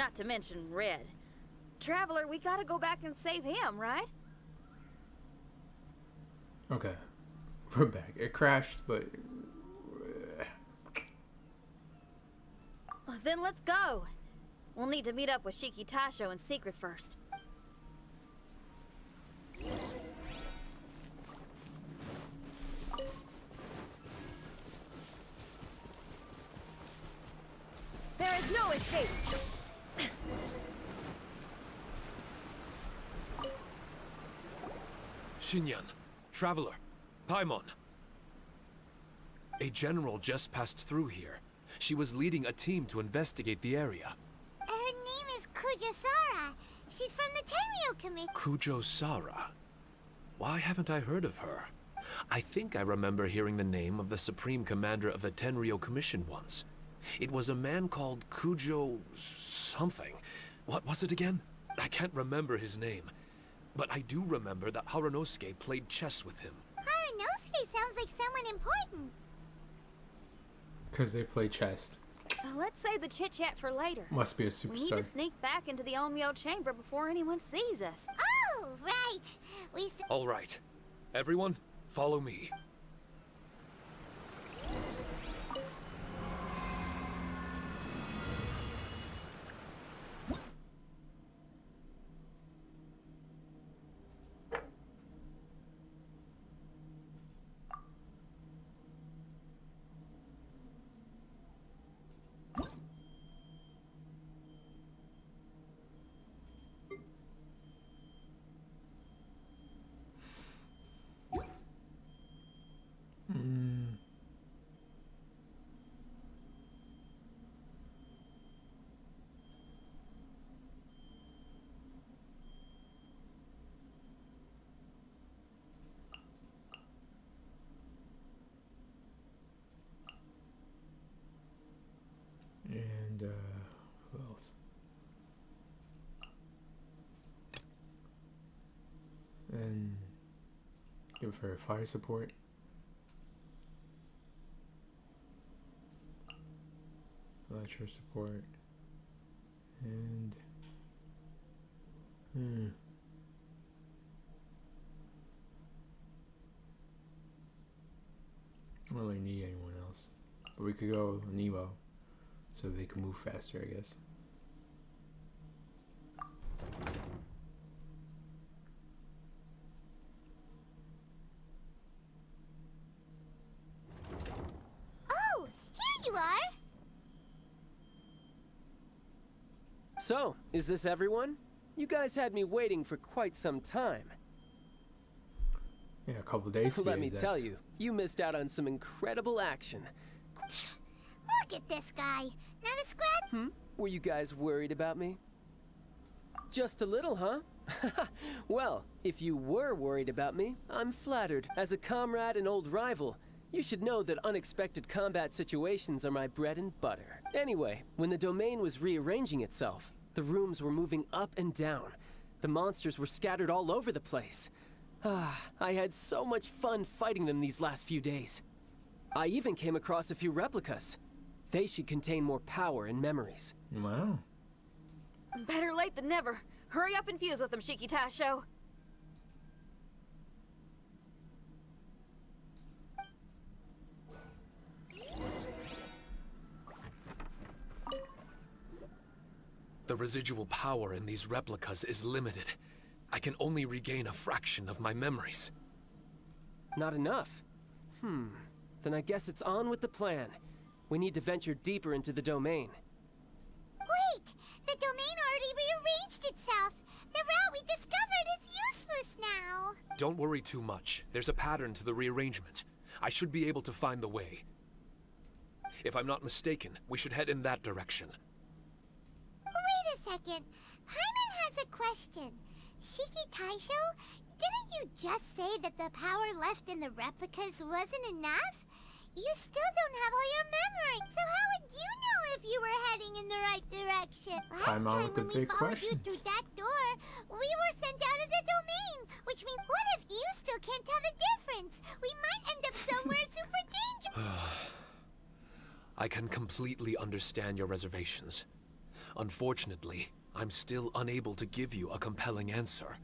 Not to mention Red. Traveler, we gotta go back and save him, right? Okay. We're back. It crashed, but... Then let's go. We'll need to meet up with Shiki Taisho in secret first. There is no escape! Xinyan, Traveler, Paimon. A general just passed through here. She was leading a team to investigate the area. Her name is Kujo-Sara. She's from the Tenryo Committee. Kujo-Sara? Why haven't I heard of her? I think I remember hearing the name of the Supreme Commander of the Tenryo Commission once. It was a man called Kujo... something. What was it again? I can't remember his name. But I do remember that Harunosuke played chess with him. Harunosuke sounds like someone important. Because they play chess. Let's save the chit-chat for later. Must be a We need to superstar. sneak back into the Onmyo chamber before anyone sees us. Oh, right. All right. Everyone, follow me. And, who else? And give her fire support. Electro support. And... I don't really need anyone else. But we could go Nemo. So they can move faster, I guess. Oh, here you are. So, is this everyone? You guys had me waiting for quite some time. Yeah, a couple days. Let me tell you, you missed out on some incredible action. Look at this guy. Not a scratch. Were you guys worried about me? Just a little, huh? Well, if you were worried about me, I'm flattered. As a comrade and old rival, you should know that unexpected combat situations are my bread and butter. Anyway, when the domain was rearranging itself, the rooms were moving up and down. The monsters were scattered all over the place. I had so much fun fighting them these last few days. I even came across a few replicas. They should contain more power and memories. Wow. Better late than never. Hurry up and fuse with them, Shiki Taisho. The residual power in these replicas is limited. I can only regain a fraction of my memories. Not enough? Then I guess it's on with the plan. We need to venture deeper into the domain. Wait, the domain already rearranged itself. The route we discovered is useless now. Don't worry too much. There's a pattern to the rearrangement. I should be able to find the way. If I'm not mistaken, we should head in that direction. Wait a second. Paimon has a question. Shiki Taisho, didn't you just say that the power left in the replicas wasn't enough? You still don't have all your memory, so how would you know if you were heading in the right direction? Last Paimon time with the when we big followed you questions. through that door, we were sent out of the domain, which means what if you still can't tell the difference? We might end up somewhere super dangerous. I can completely understand your reservations. Unfortunately, I'm still unable to give you a compelling answer.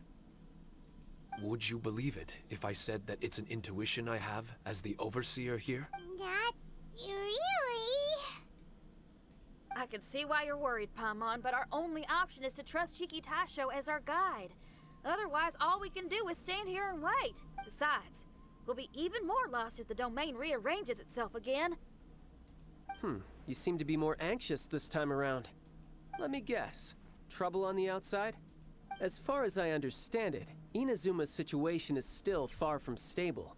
Would you believe it if I said that it's an intuition I have as the overseer here? Not really. I can see why you're worried, Paimon, but our only option is to trust Shiki Taisho as our guide. Otherwise, all we can do is stand here and wait. Besides, we'll be even more lost if the domain rearranges itself again. You seem to be more anxious this time around. Let me guess. Trouble on the outside? As far as I understand it, Inazuma's situation is still far from stable.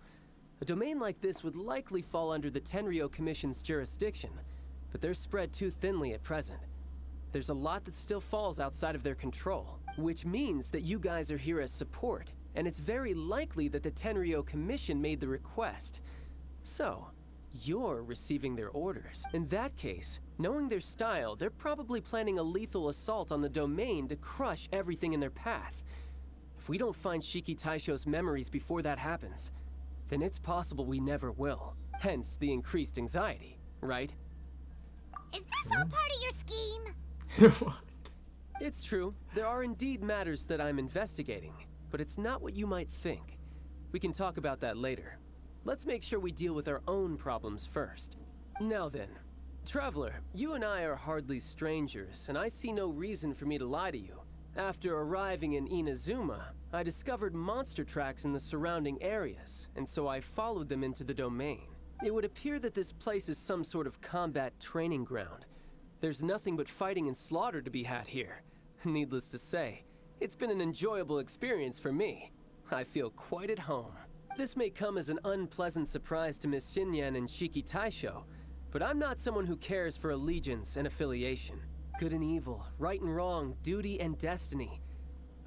A domain like this would likely fall under the Tenryou Commission's jurisdiction, but they're spread too thinly at present. There's a lot that still falls outside of their control, which means that you guys are here as support, and it's very likely that the Tenryou Commission made the request. So, you're receiving their orders. In that case, knowing their style, they're probably planning a lethal assault on the domain to crush everything in their path. If we don't find Shiki Taisho's memories before that happens, then it's possible we never will. Hence the increased anxiety, right? Is this all part of your scheme? What? It's true. There are indeed matters that I'm investigating, but it's not what you might think. We can talk about that later. Let's make sure we deal with our own problems first. Now then, Traveler, you and I are hardly strangers, and I see no reason for me to lie to you. After arriving in Inazuma, I discovered monster tracks in the surrounding areas, and so I followed them into the domain. It would appear that this place is some sort of combat training ground. There's nothing but fighting and slaughter to be had here. Needless to say, it's been an enjoyable experience for me. I feel quite at home. This may come as an unpleasant surprise to Miss Xinyan and Shiki Taisho, but I'm not someone who cares for allegiance and affiliation. Good and evil, right and wrong, duty and destiny.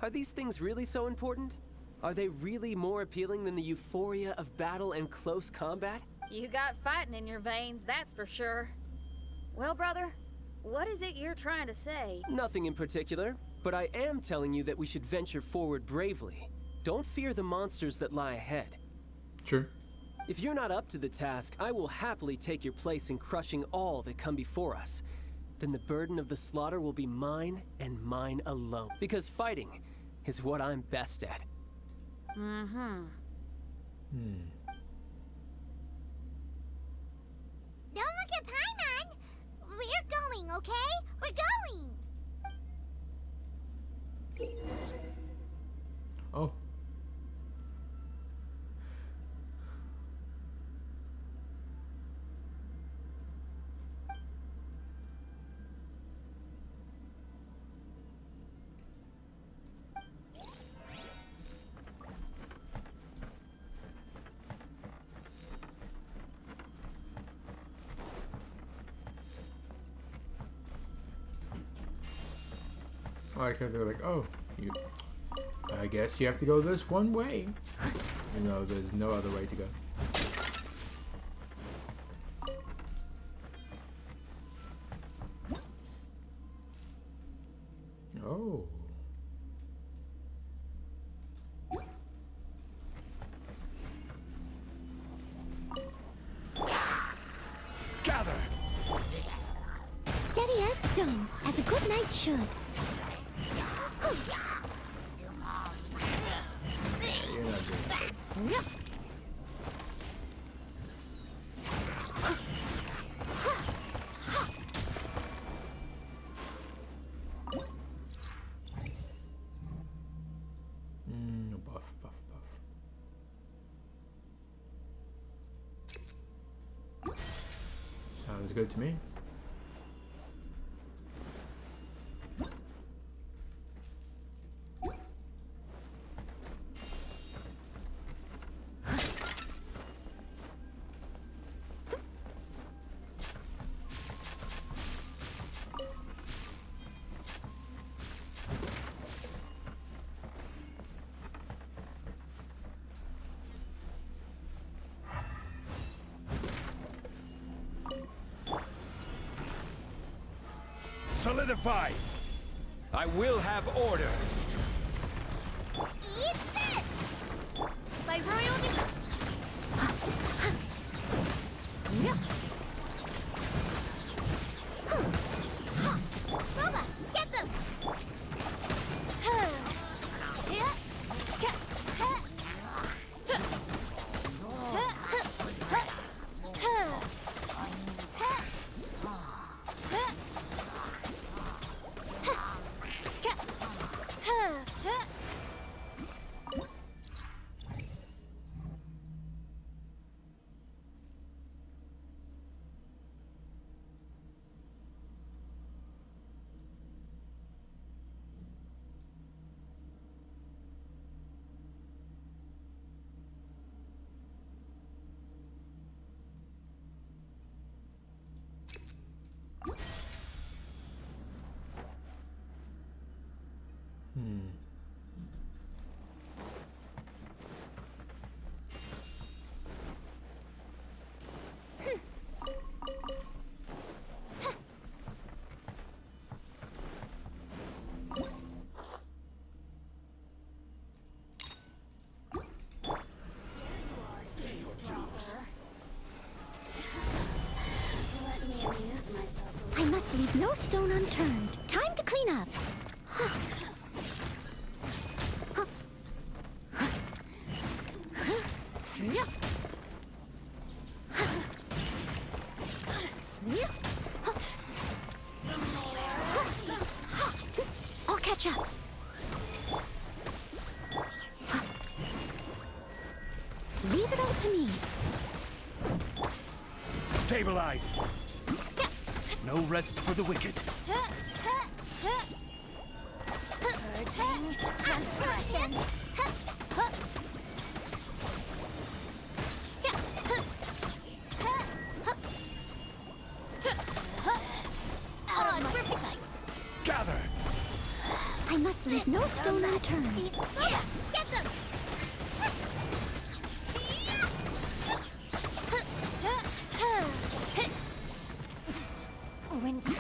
Are these things really so important? Are they really more appealing than the euphoria of battle and close combat? You got fighting in your veins, that's for sure. Well, brother, what is it you're trying to say? Nothing in particular, but I am telling you that we should venture forward bravely. Don't fear the monsters that lie ahead. True. If you're not up to the task, I will happily take your place in crushing all that come before us. Then the burden of the slaughter will be mine and mine alone. Because fighting is what I'm best at. Don't look at Paimon! We're going, okay? We're going! Oh. I could they're like, oh, I guess you have to go this one way. You know, there's no other way to go. Oh. Gather! Steady as stone, as a good knight should. You're not doing that. Buff, buff, buff. Sounds good to me. Solidified! I will have order! Eat this! By royal Boba! Let me amuse myself. I must leave no stone unturned. Time to clean up. I'll catch up. Leave it all to me. Stabilize! No rest for the wicked. Purging transgression. Out of my sight. Gather! I must leave no stone unturned. Get them! Winter.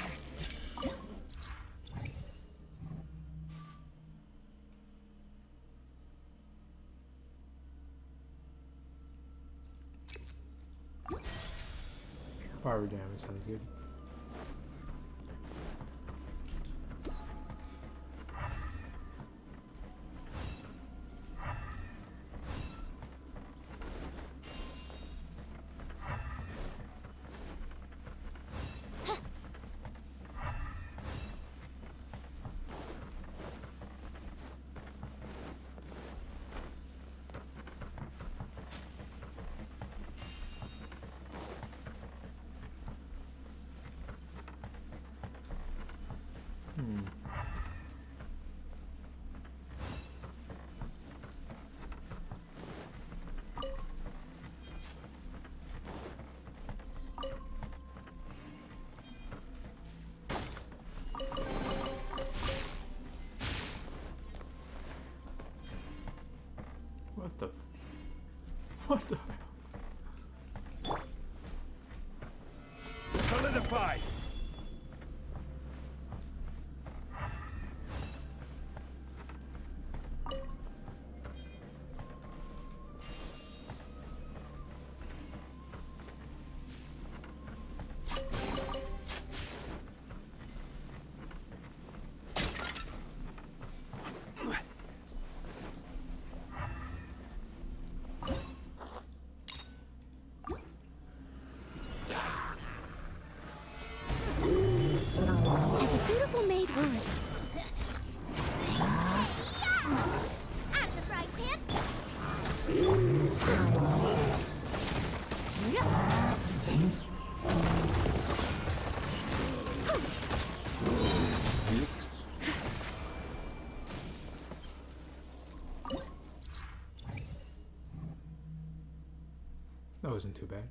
Fire damage sounds good. What the? What the hell? Solidify! As a dutiful maid would. Out of the frying pan. That wasn't too bad.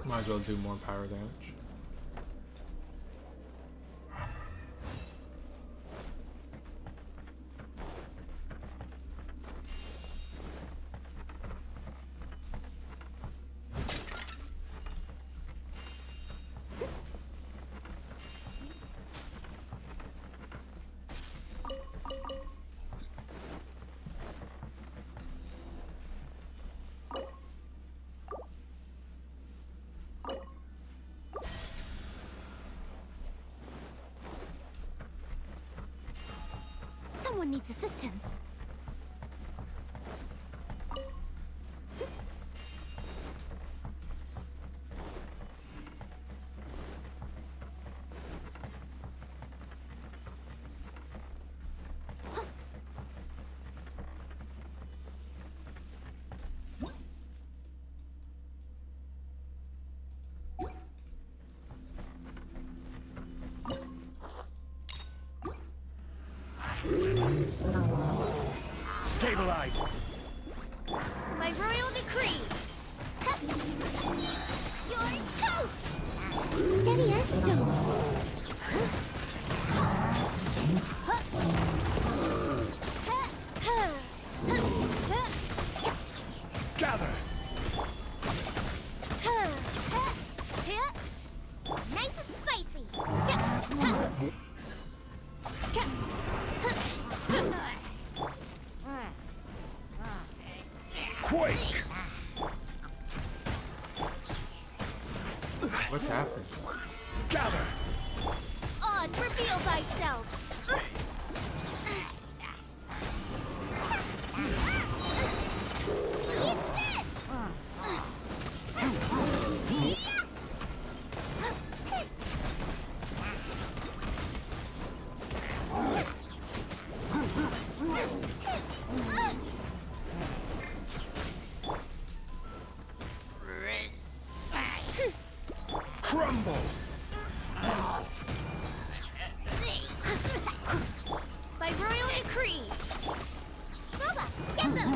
Might as well do more power damage. Someone needs assistance. Stabilize! By royal decree, You're toast! Steady as stone. Gather! Nice and spicy. Quake! What's happening? Gather! Odds, reveal thyself. Eat this! Crumble! By royal decree. Boba, get them!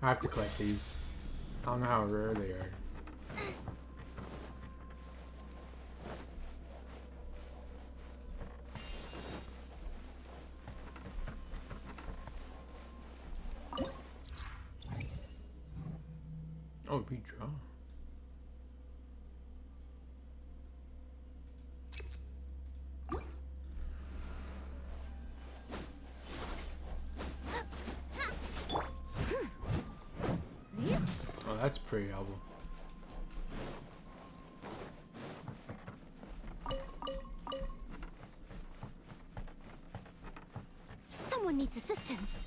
I have to collect these. I don't know how rare they are. Oh, be draw. Oh, that's a pretty album. Someone needs assistance.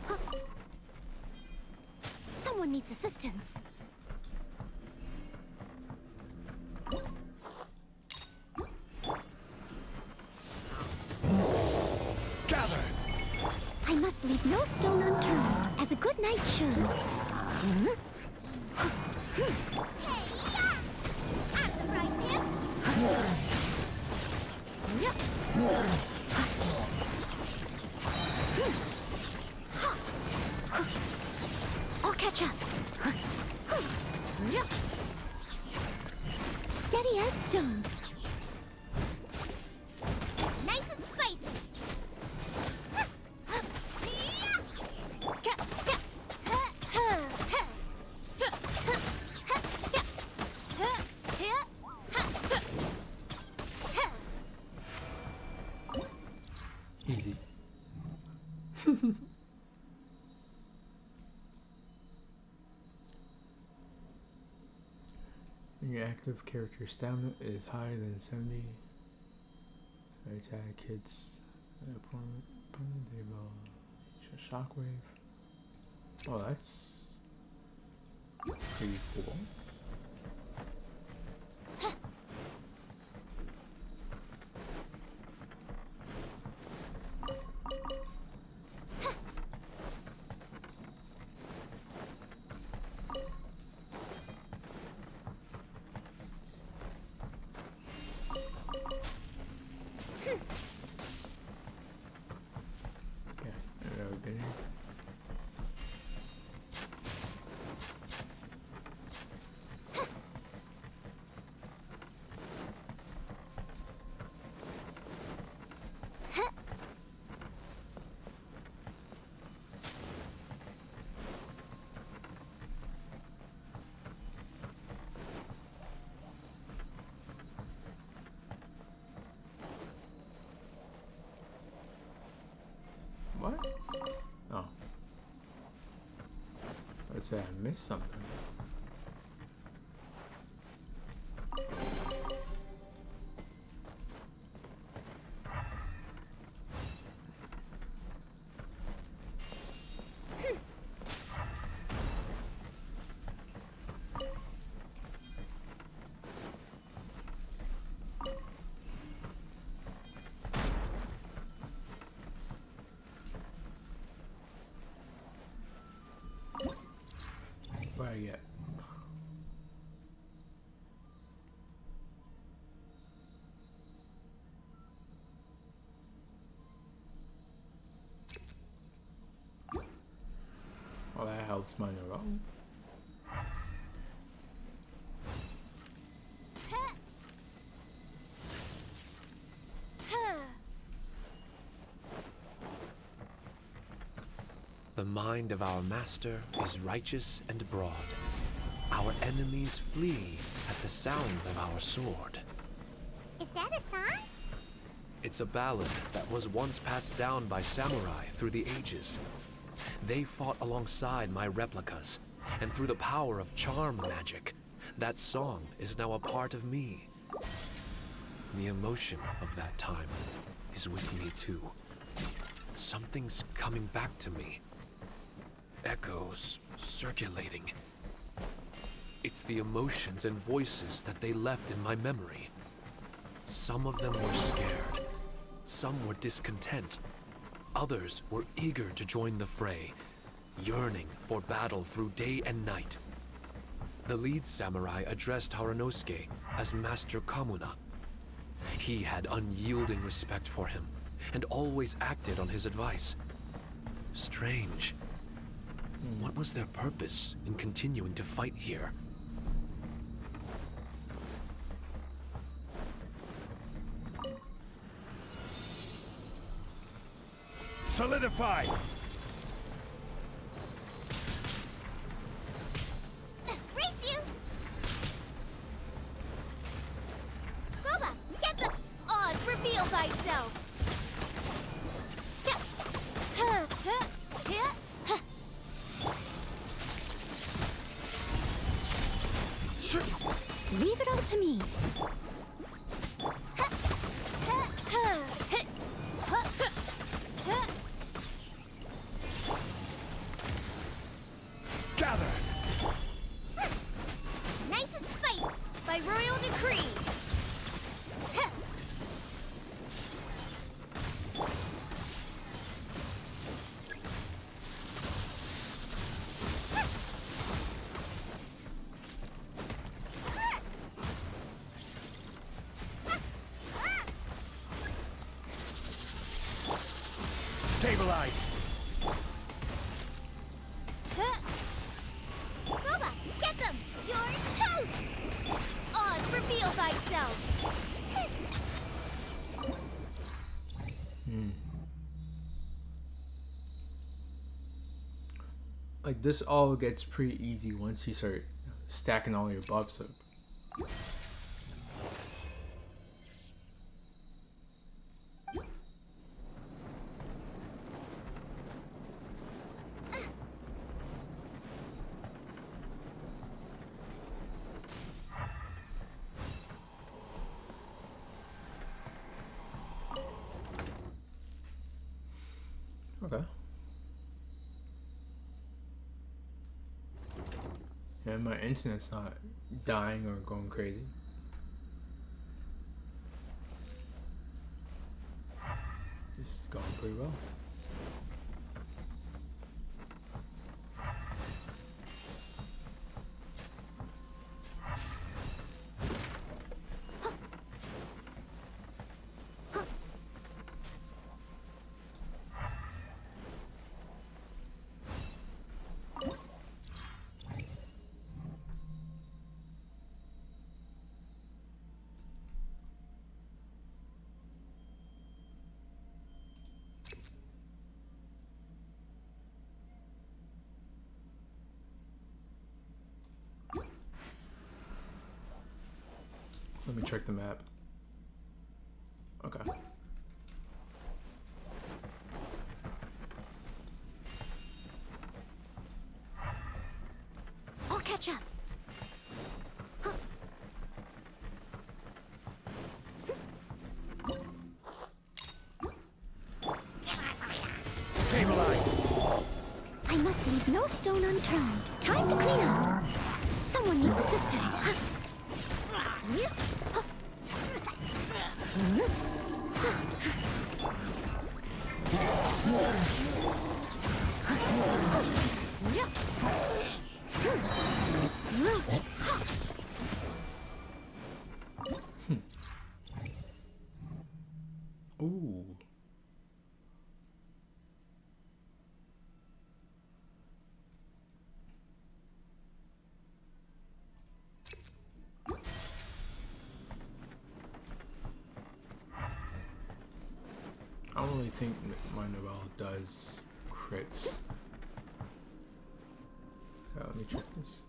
Huh? Someone needs assistance. Gather! I must leave no stone unturned, as a good knight should. I'll catch up. Steady as stone. Nice and spicy. Easy. When your active character stamina is higher than 70, attack hits the opponent, they will use a shockwave. Oh, that's pretty cool. Okay, there we go. What? Oh. Let's say I missed something. Oh, that helps mine a lot. The mind of our master is righteous and broad. Our enemies flee at the sound of our sword. Is that a song? It's a ballad that was once passed down by samurai through the ages. They fought alongside my replicas, and through the power of charm magic, that song is now a part of me. The emotion of that time is with me too. Something's coming back to me. Echoes circulating. It's the emotions and voices that they left in my memory. Some of them were scared. Some were discontent. Others were eager to join the fray, yearning for battle through day and night. The lead samurai addressed Haranosuke as Master Kamuna. He had unyielding respect for him, and always acted on his advice. Strange. What was their purpose in continuing to fight here? Solidify! Race you! Goba, get the odds, reveal thyself! Leave it all to me. Gather! Nice and spicy, by royal decree! Stabilize! Goba, get them! You're toast! Oz, reveal thyself! Like, this all gets pretty easy once you start stacking all your buffs up. Okay. And my internet's not dying or going crazy. This is going pretty well. Let me check the map. Okay. I'll catch up. Stabilize! I must leave no stone unturned. Time to clean up. Someone needs assistance. Ooh. my Noelle does crits. Let me check this.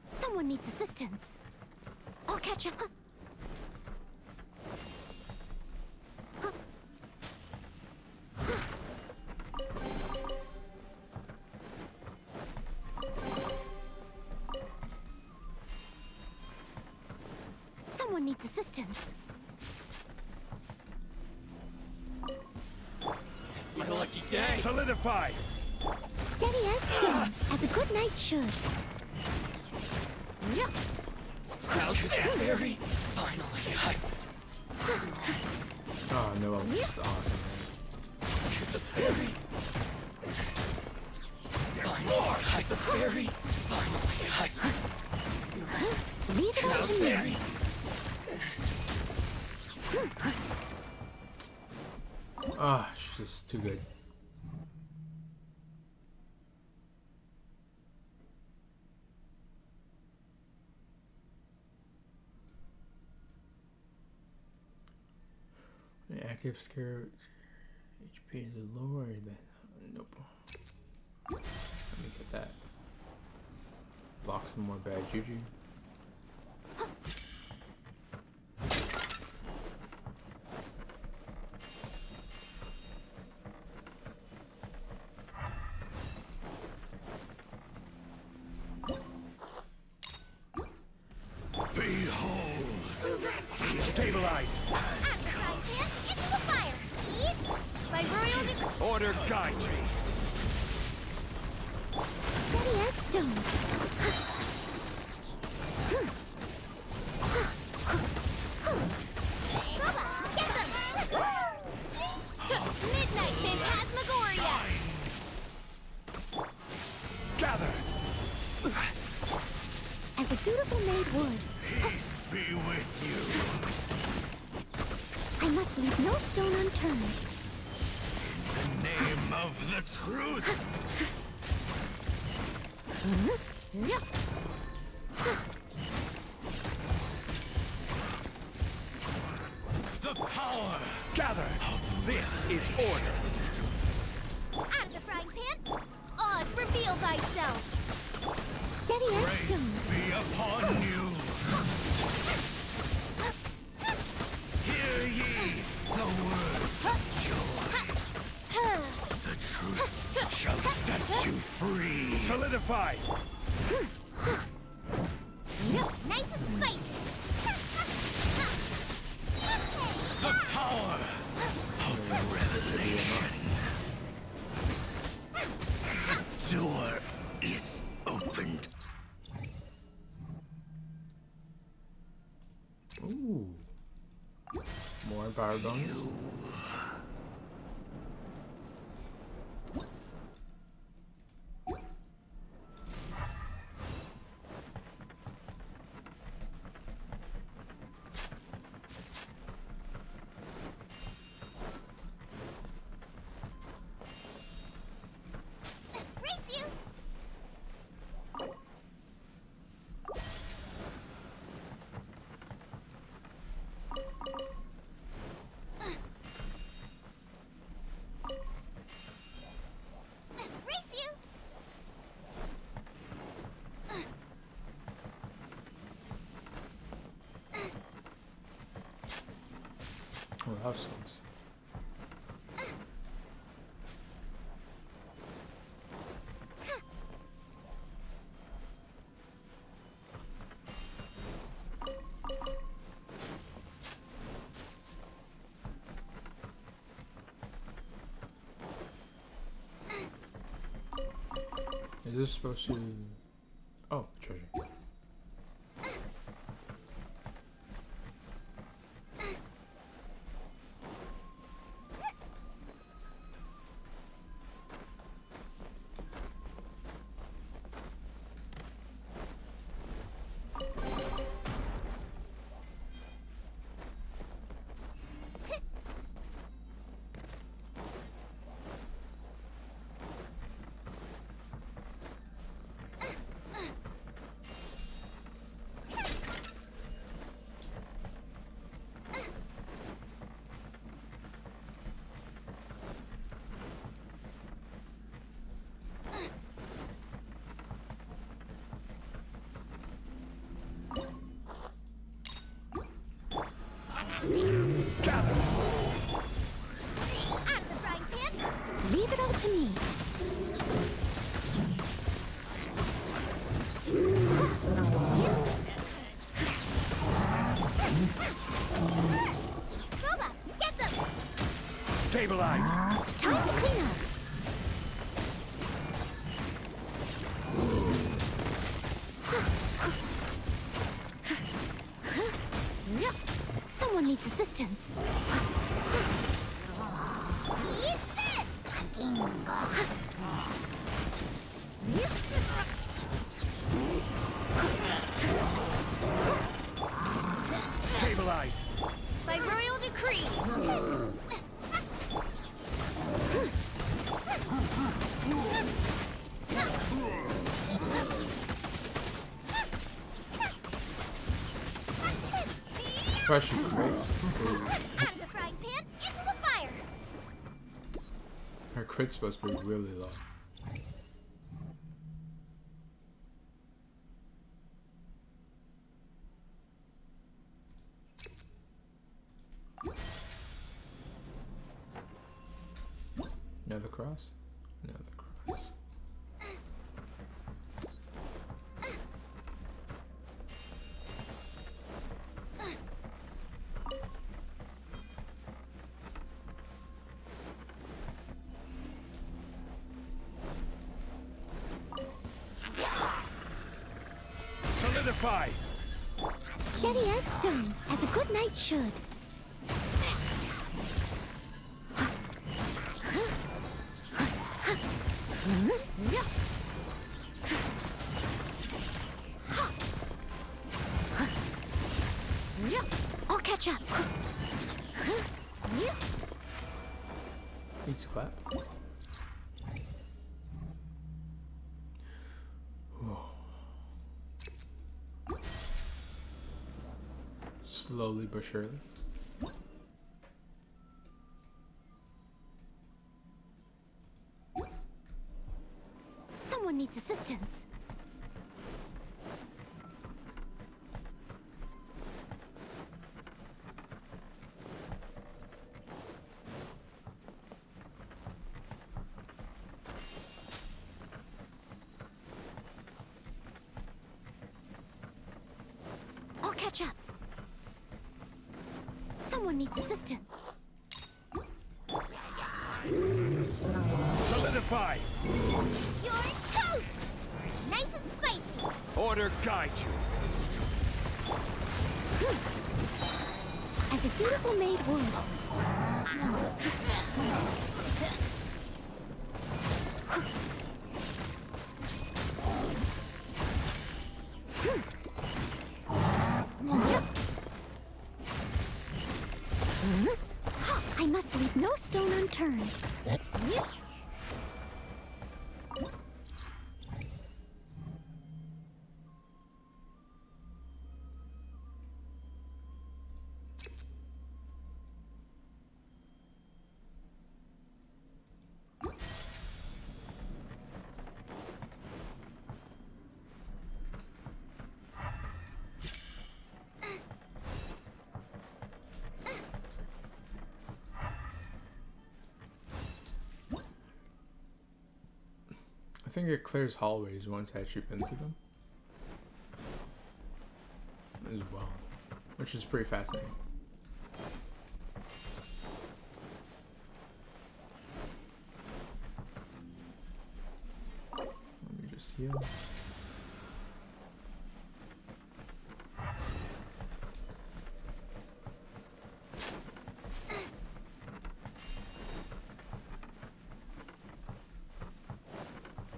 Someone needs assistance. I'll catch up. Someone needs assistance. It's my lucky day. Solidify. Steady as stone, as a good knight should. Yep. How's the fairy? Finally, Oh, Noelle is awesome. the fairy. There's more. The fairy. Finally, Leave it up to me. Ah, she's just too good. The active scare HP is lower than. Nope. Let me get that. Block some more bad juju. stabilize. Into the fire. By royal Order guide me. steady as stone. Get them! Midnight Phantasmagoria! Gather. As a dutiful maid would, Be with I must leave no stone unturned. you. In the name of the truth. The power. Gather. This is order. Out of the frying pan! Oz, reveal thyself! Steady as stone. Be upon you. Hear ye the word joy. The truth shall set you free. Solidify. Nice and spicy! The power of revelation. Door is opened. Ooh. More power bonus. Race you! Race you! Oh, that sucks. Is this supposed to... Oh, treasure. Stabilize! Time to clean up. Someone needs assistance. Eat this! Stabilize! By royal decree. Crush your crits. Out of the frying pan, into the fire! Her crit's supposed to be really low. Another cross? Another cross. Solidify! Steady as stone, as a good knight should. I'll catch up. Eats clap. Whoa. Slowly but surely. Someone needs assistance. I'll catch up. Someone needs assistance. Solidify! You're toast! Nice and spicy. Order guide you. As a dutiful maid would. I must leave no stone unturned. I think it clears hallways once I actually been through them. As well. Which is pretty fascinating. Let me just heal.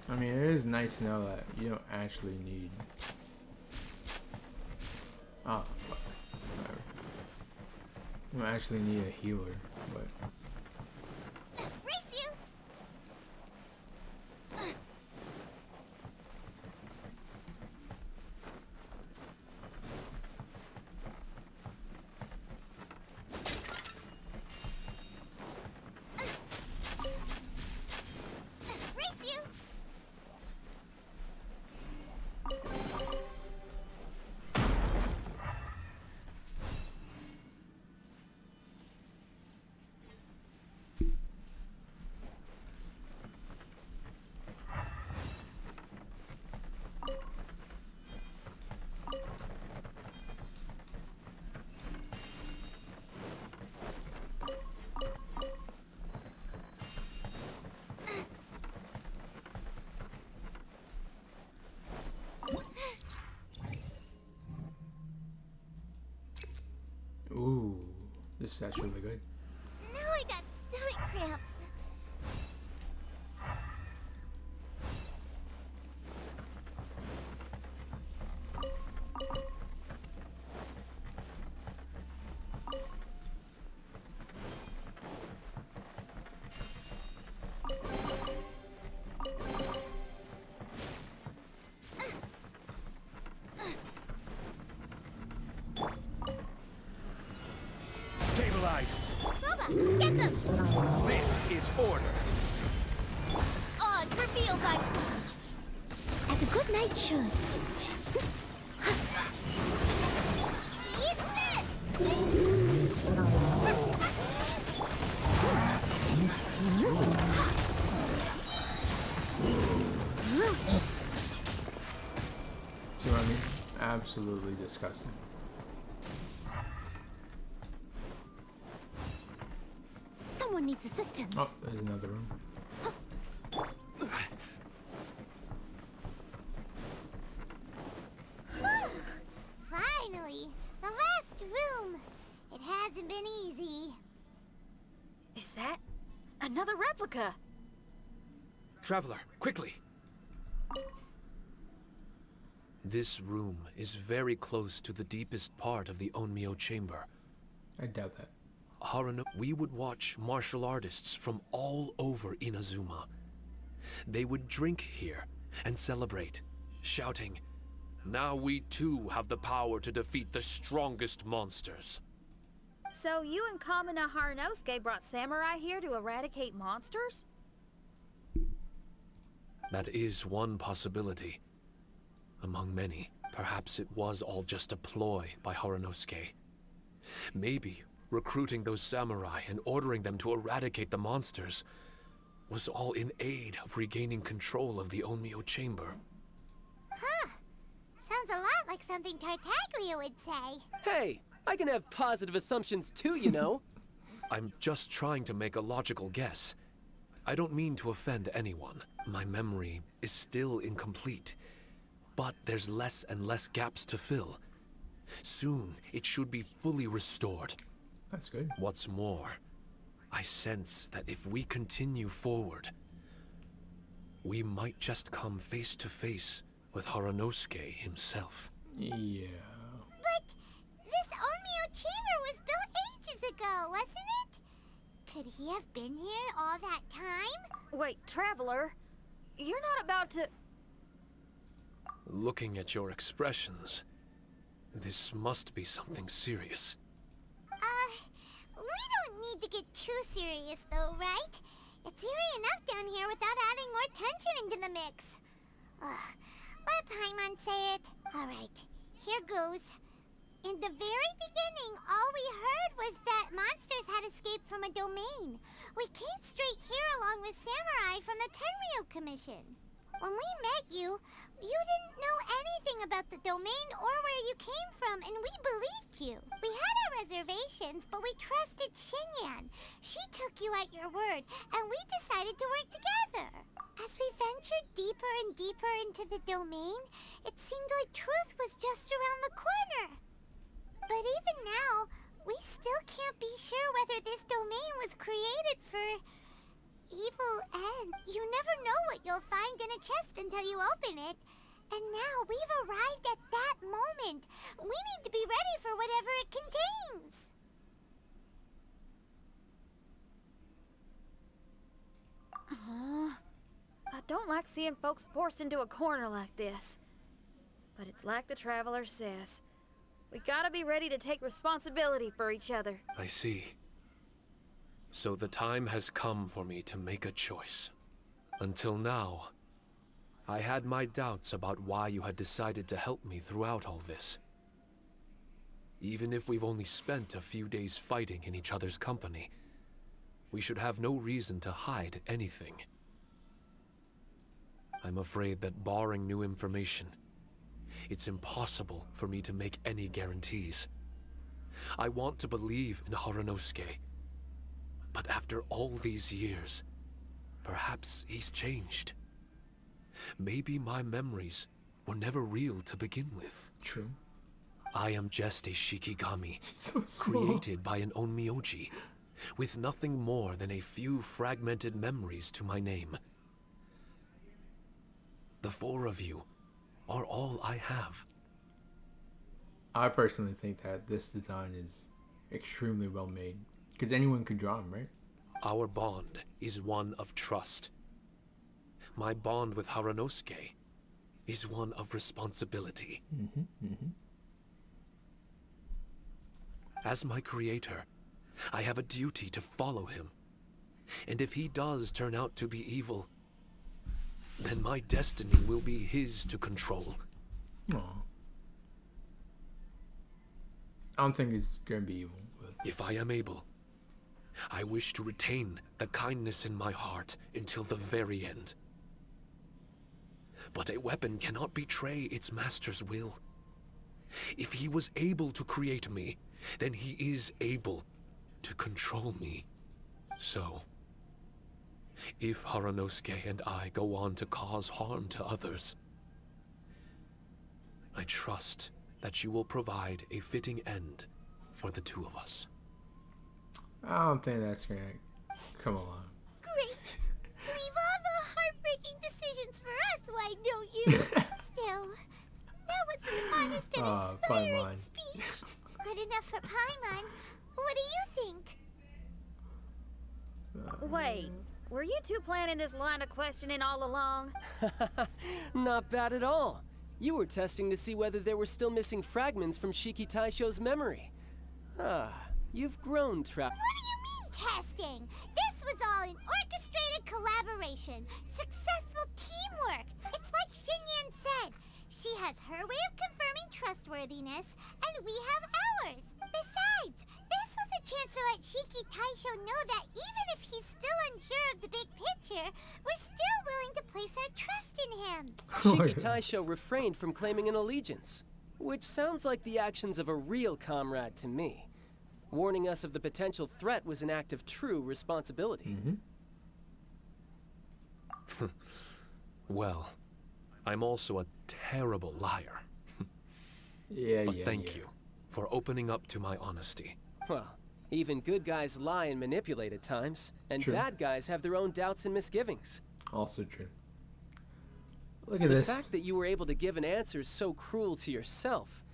I mean, it is nice to know that you don't actually need. Oh, whatever. You don't actually need a healer, but. Race you! Race you! This is actually really good. Now I got stomach cramps. Stabilize. Boba, get them! This is order. Oz revealed by... As a good knight should. Eat this! See what I mean? Absolutely disgusting. Someone needs assistance. Oh, there's another room. Finally, the last room. It hasn't been easy. Is that another replica? Traveler, quickly! This room is very close to the deepest part of the Onmyo chamber. I doubt that. Harano, we would watch martial artists from all over Inazuma. They would drink here and celebrate, shouting, "Now we too have the power to defeat the strongest monsters." So you and Kamina Haranosuke brought samurai here to eradicate monsters? That is one possibility. Among many, perhaps it was all just a ploy by Haranosuke. Maybe recruiting those samurai and ordering them to eradicate the monsters was all in aid of regaining control of the Onmyo chamber. Huh. Sounds a lot like something Tartaglia would say. Hey, I can have positive assumptions too, you know. I'm just trying to make a logical guess. I don't mean to offend anyone. My memory is still incomplete, but there's less and less gaps to fill. Soon, it should be fully restored. That's good. What's more, I sense that if we continue forward, we might just come face to face with Haranosuke himself. Yeah. But this Onmyo chamber was built ages ago, wasn't it? Could he have been here all that time? Wait, Traveler, you're not about to... Looking at your expressions, this must be something serious. We don't need to get too serious though, right? It's eerie enough down here without adding more tension into the mix. Let Paimon say it. Alright, here goes. In the very beginning, all we heard was that monsters had escaped from a domain. We came straight here along with samurai from the Tenryo Commission. When we met you, you didn't know anything about the domain or where you came from, and we believed you. We had our reservations, but we trusted Xinyan. She took you at your word, and we decided to work together. As we ventured deeper and deeper into the domain, it seemed like truth was just around the corner. But even now, we still can't be sure whether this domain was created for evil end. You never know what you'll find in a chest until you open it. And now we've arrived at that moment. We need to be ready for whatever it contains. I don't like seeing folks forced into a corner like this. But it's like the Traveler says. We gotta be ready to take responsibility for each other. I see. So the time has come for me to make a choice. Until now, I had my doubts about why you had decided to help me throughout all this. Even if we've only spent a few days fighting in each other's company, we should have no reason to hide anything. I'm afraid that barring new information, it's impossible for me to make any guarantees. I want to believe in Haranosuke, but after all these years, perhaps he's changed. Maybe my memories were never real to begin with. True. I am just a Shikigami, So small. created by an onmyoji, with nothing more than a few fragmented memories to my name. The four of you are all I have. I personally think that this design is extremely well made. Because anyone could draw him, right? Our bond is one of trust. My bond with Haranosuke is one of responsibility. As my creator, I have a duty to follow him. And if he does turn out to be evil, then my destiny will be his to control. Aw. I don't think it's gonna be evil, but If I am able, I wish to retain the kindness in my heart until the very end. But a weapon cannot betray its master's will. If he was able to create me, then he is able to control me. So, if Haranosuke and I go on to cause harm to others, I trust that you will provide a fitting end for the two of us. I don't think that's gonna come along. Great. Leave all the heartbreaking decisions for us, why don't you? Still, that was an honest and inspiring Paimon. speech. Good enough for Paimon. What do you think? Wait, were you two planning this line of questioning all along? Not bad at all. You were testing to see whether there were still missing fragments from Shiki Taisho's memory. Ah, you've grown, Trap. What do you mean testing? This was all an orchestrated collaboration. Successful teamwork. It's like Xinyan said. She has her way of confirming trustworthiness, and we have ours. Besides, this was a chance to let Shiki Taisho know that even if he's still unsure of the big picture, we're still willing to place our trust in him. Shiki Taisho refrained from claiming an allegiance, which sounds like the actions of a real comrade to me. Warning us of the potential threat was an act of true responsibility. Well, I'm also a terrible liar. Yeah, But yeah, thank yeah. you for opening up to my honesty. Well, even good guys lie and manipulate at times, and True. bad guys have their own doubts and misgivings. Also true. Look at The this. fact that you were able to give an answer so cruel to yourself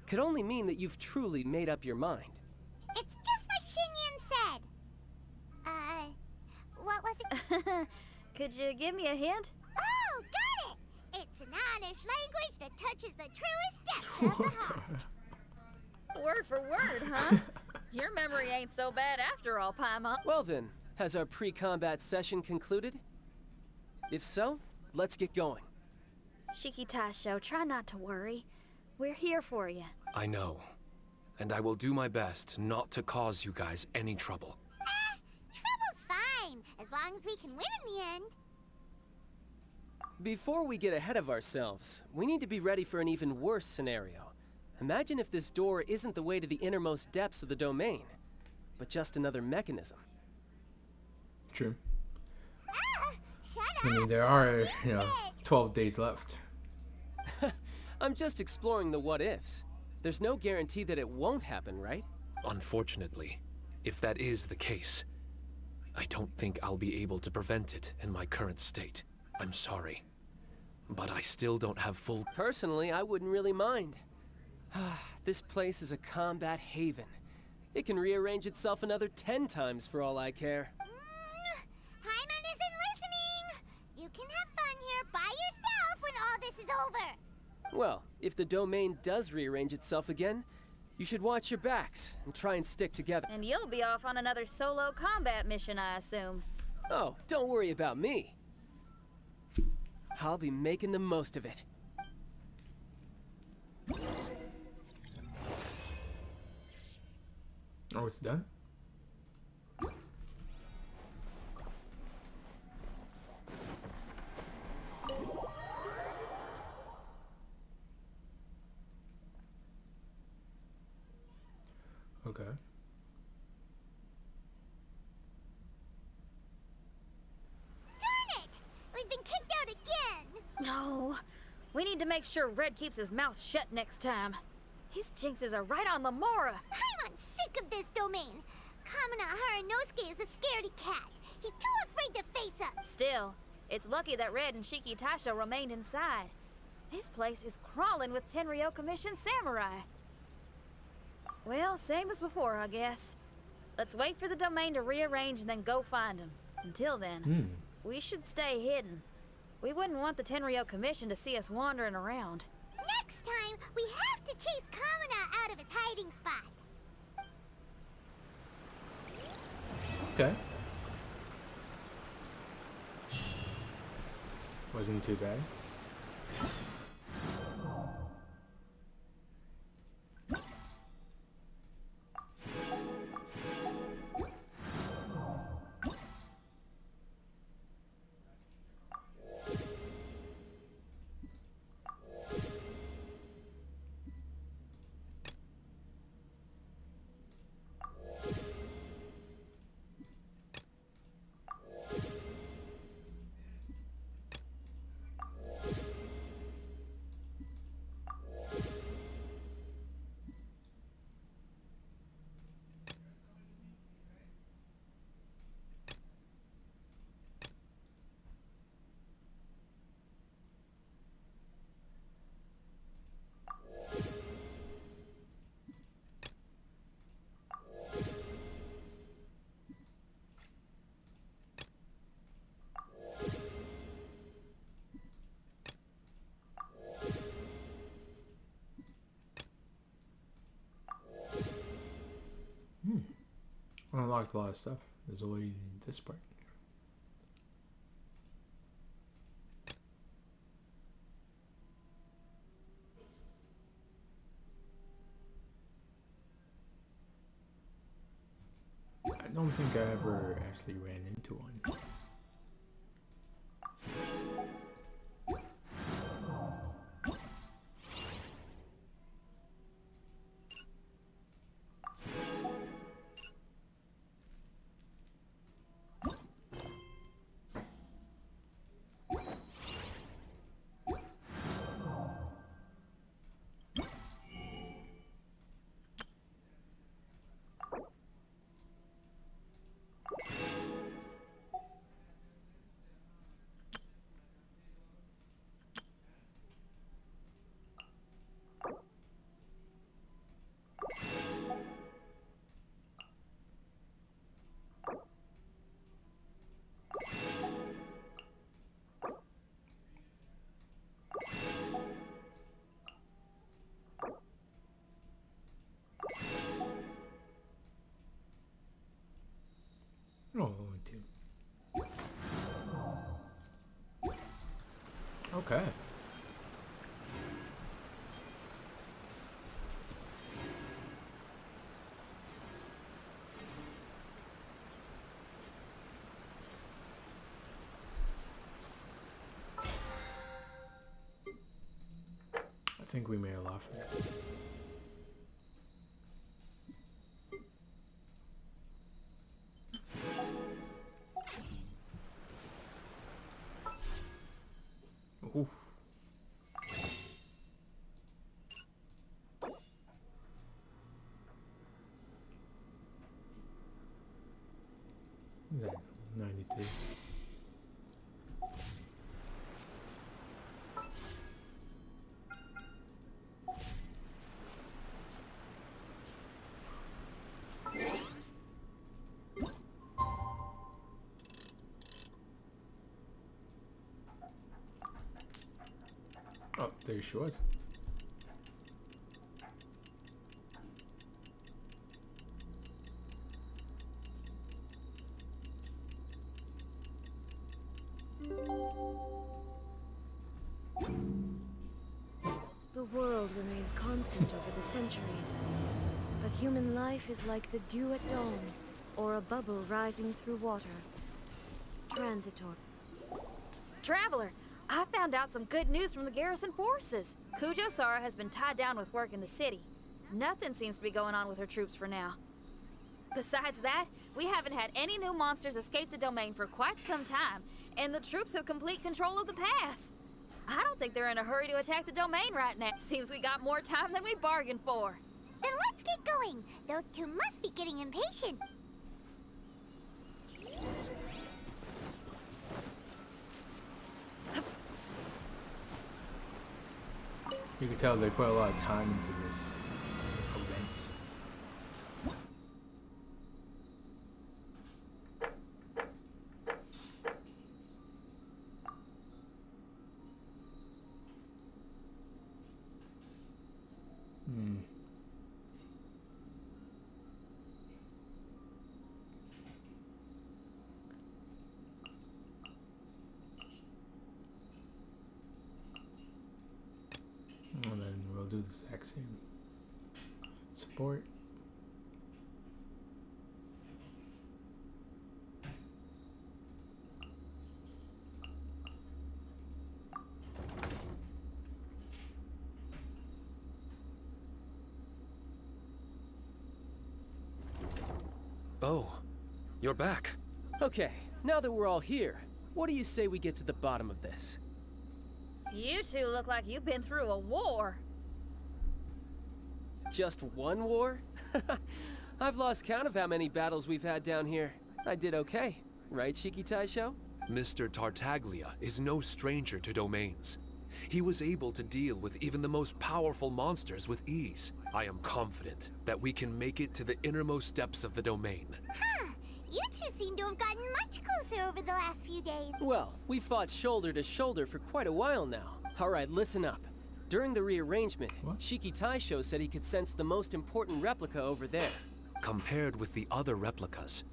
could only mean that you've truly made up your mind. It's just like Xinyan said. What was it? Could you give me a hint? Oh, got it! It's an honest language that touches the truest depths of the heart. Word for word, huh? Your memory ain't so bad after all, Paimon. Well then, has our pre-combat session concluded? If so, let's get going. Shiki Taisho, try not to worry. We're here for you. I know. And I will do my best not to cause you guys any trouble. Trouble's fine, as long as we can win in the end. Before we get ahead of ourselves, we need to be ready for an even worse scenario. Imagine if this door isn't the way to the innermost depths of the domain, but just another mechanism. True. Shut I up! mean, there are, Jinx you know, it. 12 days left. I'm just exploring the what-ifs. There's no guarantee that it won't happen, right? Unfortunately, if that is the case, I don't think I'll be able to prevent it in my current state. I'm sorry. But I still don't have full... Personally, I wouldn't really mind. This place is a combat haven. It can rearrange itself another 10 times for all I care. Hyman isn't listening! You can have fun here by yourself when all this is over! Well, if the domain does rearrange itself again, you should watch your backs and try and stick together. And you'll be off on another solo combat mission, I assume. Oh, don't worry about me. I'll be making the most of it. Oh, it's done? Okay. Darn it! We've been kicked out again! No. We need to make sure Red keeps his mouth shut next time. His jinxes are right on Lamora. I'm sick of this domain. Kamina Haranosuke is a scaredy cat. He's too afraid to face us. Still, it's lucky that Red and Shiki Taisho remained inside. This place is crawling with Tenryo commissioned samurai. Well, same as before, I guess. Let's wait for the domain to rearrange and then go find him. Until then, we should stay hidden. We wouldn't want the Tenryo commission to see us wandering around. Next time, we have to chase Kamina out of his hiding spot. Okay. Wasn't too bad. I unlocked a lot of stuff. There's only this part. I don't think I ever actually ran into one. Oh, only two. Okay. I think we made a lot from that. Ooh. Yeah, 92. Oh, there she was. The world remains constant over the centuries, but human life is like the dew at dawn, or a bubble rising through water. Transitory. Traveler, I found out some good news from the garrison forces. Kujo Sara has been tied down with work in the city. Nothing seems to be going on with her troops for now. Besides that, we haven't had any new monsters escape the domain for quite some time, and the troops have complete control of the pass. I don't think they're in a hurry to attack the domain right now. Seems we got more time than we bargained for. Then let's get going. Those two must be getting impatient. You can tell they put a lot of time into this event. And then we'll do the exact same. Support. Oh, you're back. Okay, now that we're all here, what do you say we get to the bottom of this? You two look like you've been through a war. Just one war? I've lost count of how many battles we've had down here. I did okay, right, Shiki Taisho? Mr. Tartaglia is no stranger to domains. He was able to deal with even the most powerful monsters with ease. I am confident that we can make it to the innermost depths of the domain. Huh. You two seem to have gotten much closer over the last few days. Well, we fought shoulder to shoulder for quite a while now. Alright, listen up. During the rearrangement, What? Shiki Taisho said he could sense the most important replica over there. Compared with the other replicas,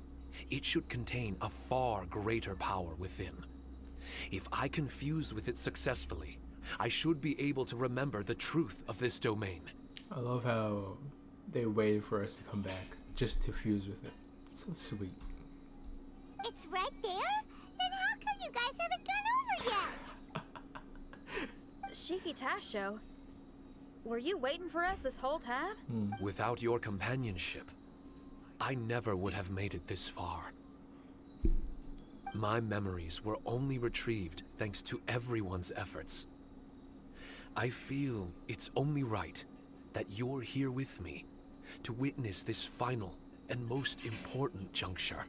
it should contain a far greater power within. If I can fuse with it successfully, I should be able to remember the truth of this domain. I love how they waited for us to come back just to fuse with it. So sweet. It's right there? Then how come you guys haven't gone over yet? Shiki Taisho, were you waiting for us this whole time? Without your companionship, I never would have made it this far. My memories were only retrieved thanks to everyone's efforts. I feel it's only right that you're here with me to witness this final and most important juncture.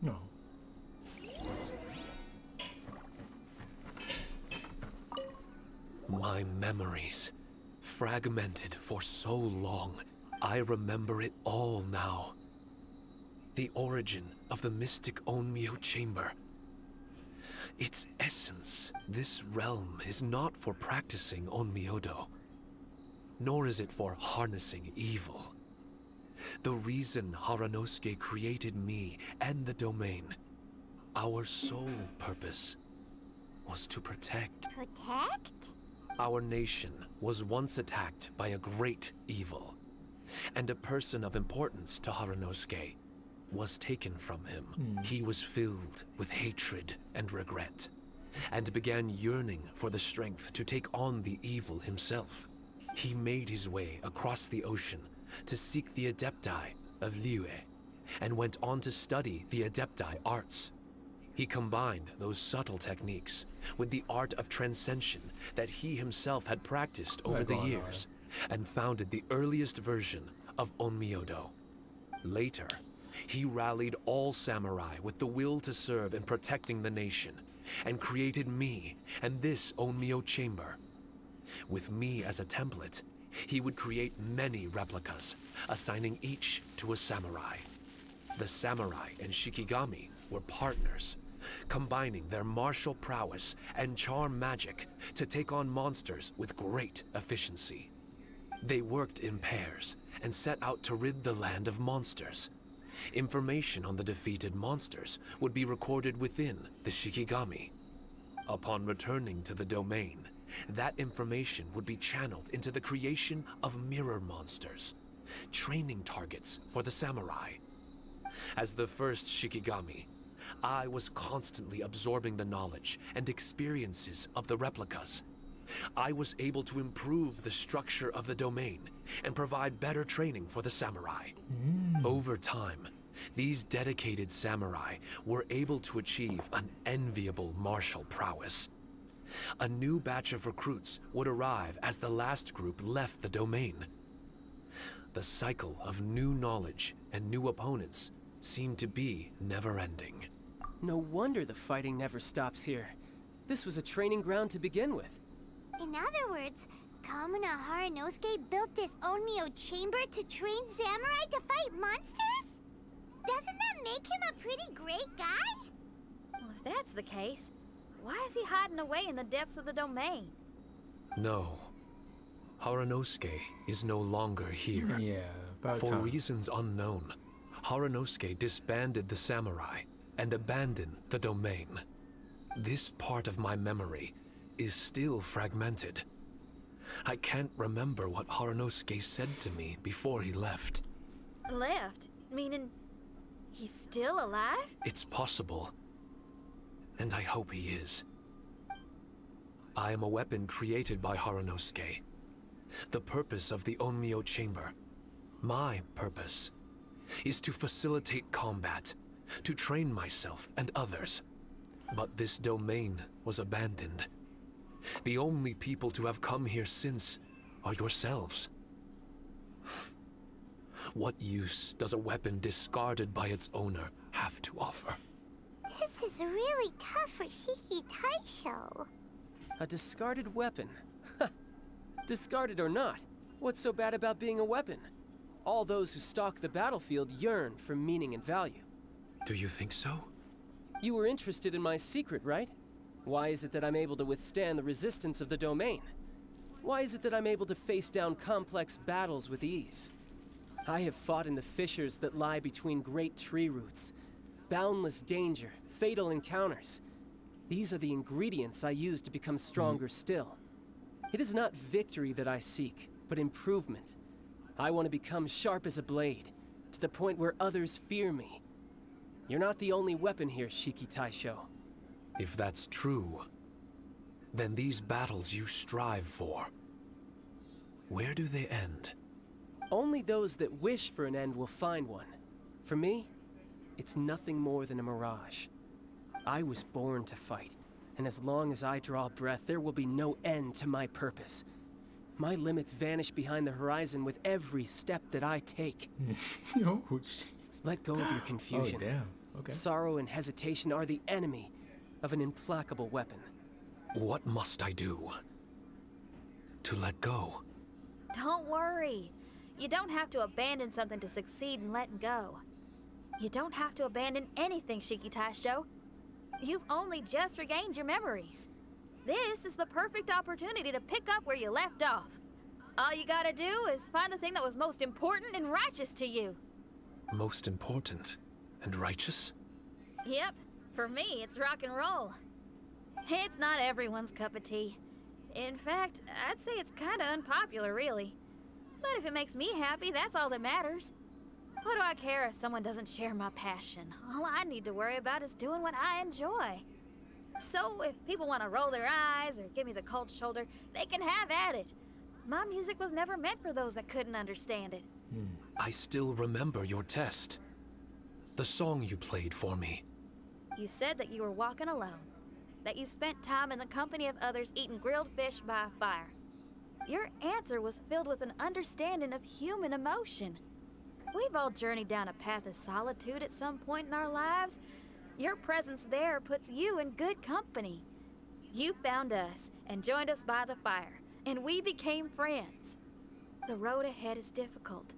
No. My memories, fragmented for so long, I remember it all now. The origin of the mystic Onmyo chamber. Its essence, this realm is not for practicing Onmyodo, nor is it for harnessing evil. The reason Haranosuke created me and the domain, our sole purpose, was to protect. Protect? Our nation was once attacked by a great evil, and a person of importance to Haranosuke was taken from him. He was filled with hatred and regret, and began yearning for the strength to take on the evil himself. He made his way across the ocean to seek the Adepti of Liyue, and went on to study the Adepti arts. He combined those subtle techniques with the art of transcension that he himself had practiced over the years, and founded the earliest version of Onmyodo. Later, he rallied all samurai with the will to serve in protecting the nation, and created me and this Onmyo chamber. With me as a template, he would create many replicas, assigning each to a samurai. The samurai and Shikigami were partners, combining their martial prowess and charm magic to take on monsters with great efficiency. They worked in pairs and set out to rid the land of monsters. Information on the defeated monsters would be recorded within the Shikigami. Upon returning to the domain, that information would be channeled into the creation of mirror monsters, training targets for the samurai. As the first Shikigami, I was constantly absorbing the knowledge and experiences of the replicas. I was able to improve the structure of the domain and provide better training for the samurai. Over time, these dedicated samurai were able to achieve an enviable martial prowess. A new batch of recruits would arrive as the last group left the domain. The cycle of new knowledge and new opponents seemed to be never-ending. No wonder the fighting never stops here. This was a training ground to begin with. In other words, Kamuna Haranosuke built this Onmyo chamber to train samurai to fight monsters? Doesn't that make him a pretty great guy? Well, if that's the case, why is he hiding away in the depths of the domain? No. Haranosuke is no longer here. Yeah, about For time. reasons unknown, Haranosuke disbanded the samurai and abandoned the domain. This part of my memory is still fragmented. I can't remember what Haranosuke said to me before he left. Left? Meaning he's still alive? It's possible. And I hope he is. I am a weapon created by Haranosuke. The purpose of the Onmyo chamber, my purpose, is to facilitate combat, to train myself and others. But this domain was abandoned. The only people to have come here since are yourselves. What use does a weapon discarded by its owner have to offer? This is really tough for Shiki Taisho. A discarded weapon. Discarded or not, what's so bad about being a weapon? All those who stalk the battlefield yearn for meaning and value. Do you think so? You were interested in my secret, right? Why is it that I'm able to withstand the resistance of the domain? Why is it that I'm able to face down complex battles with ease? I have fought in the fissures that lie between great tree roots. Boundless danger, fatal encounters. These are the ingredients I use to become stronger still. It is not victory that I seek, but improvement. I want to become sharp as a blade, to the point where others fear me. You're not the only weapon here, Shiki Taisho. If that's true, then these battles you strive for, where do they end? Only those that wish for an end will find one. For me, it's nothing more than a mirage. I was born to fight, and as long as I draw breath, there will be no end to my purpose. My limits vanish behind the horizon with every step that I take. Oh, jeez. Let go of your confusion. Oh, damn. Okay. Sorrow and hesitation are the enemy of an implacable weapon. What must I do to let go? Don't worry. You don't have to abandon something to succeed in letting go. You don't have to abandon anything, Shiki Taisho. You've only just regained your memories. This is the perfect opportunity to pick up where you left off. All you gotta do is find the thing that was most important and righteous to you. Most important and righteous? Yep, for me, it's rock and roll. It's not everyone's cup of tea. In fact, I'd say it's kinda unpopular, really. But if it makes me happy, that's all that matters. What do I care if someone doesn't share my passion? All I need to worry about is doing what I enjoy. So if people want to roll their eyes or give me the cold shoulder, they can have at it. My music was never meant for those that couldn't understand it. I still remember your test. The song you played for me. You said that you were walking alone, that you spent time in the company of others eating grilled fish by a fire. Your answer was filled with an understanding of human emotion. We've all journeyed down a path of solitude at some point in our lives. Your presence there puts you in good company. You found us and joined us by the fire, and we became friends. The road ahead is difficult,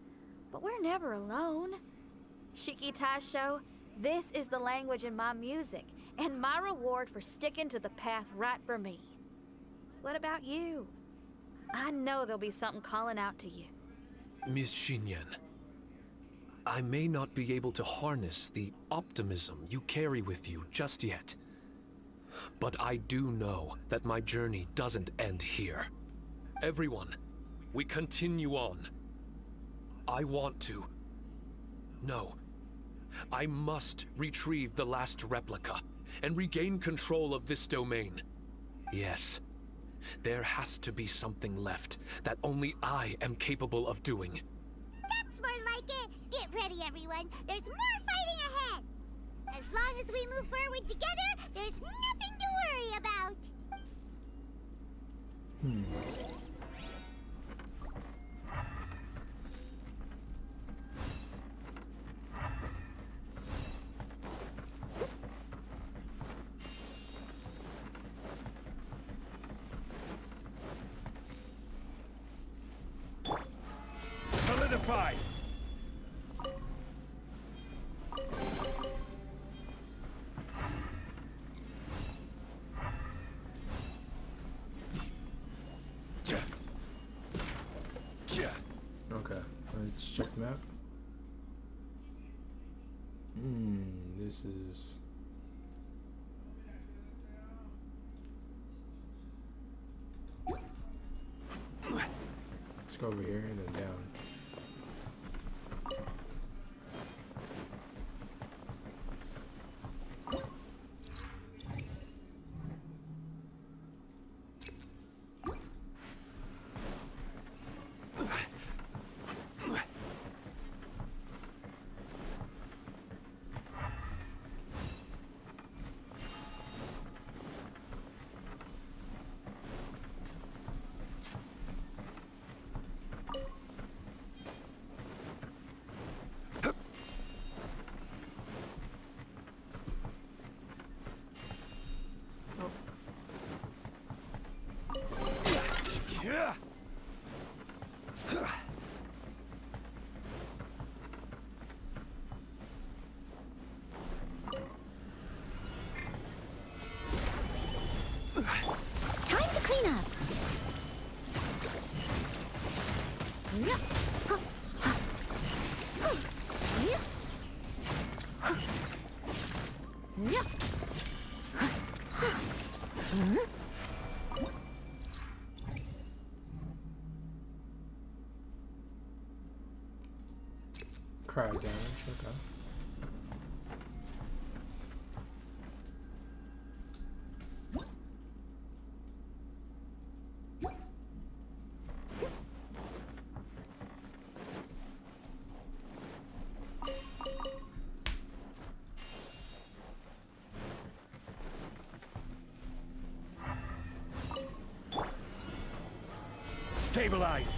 but we're never alone. Shiki Taisho, this is the language in my music, and my reward for sticking to the path right for me. What about you? I know there'll be something calling out to you. Miss Xinyan, I may not be able to harness the optimism you carry with you just yet. But I do know that my journey doesn't end here. Everyone, we continue on. I want to. No. I must retrieve the last replica and regain control of this domain. Yes. There has to be something left that only I am capable of doing. That's more like it. Get ready, everyone. There's more fighting ahead. As long as we move forward together, there's nothing to worry about. Hmm. Solidified! Okay, let's check the map. This is... Let's go over here and then down. Time to clean up. Crowd damage, okay. Stabilize!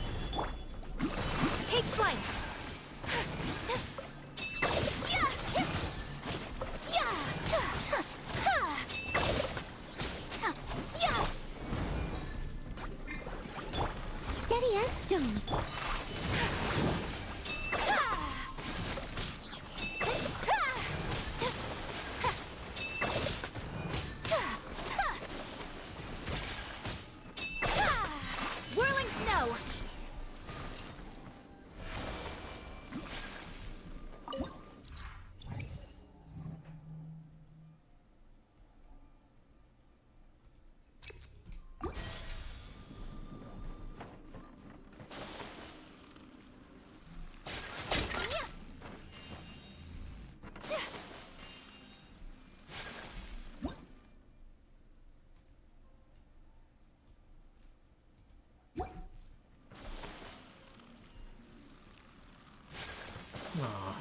Take flight! Steady as stone. Whirling snow! Aw.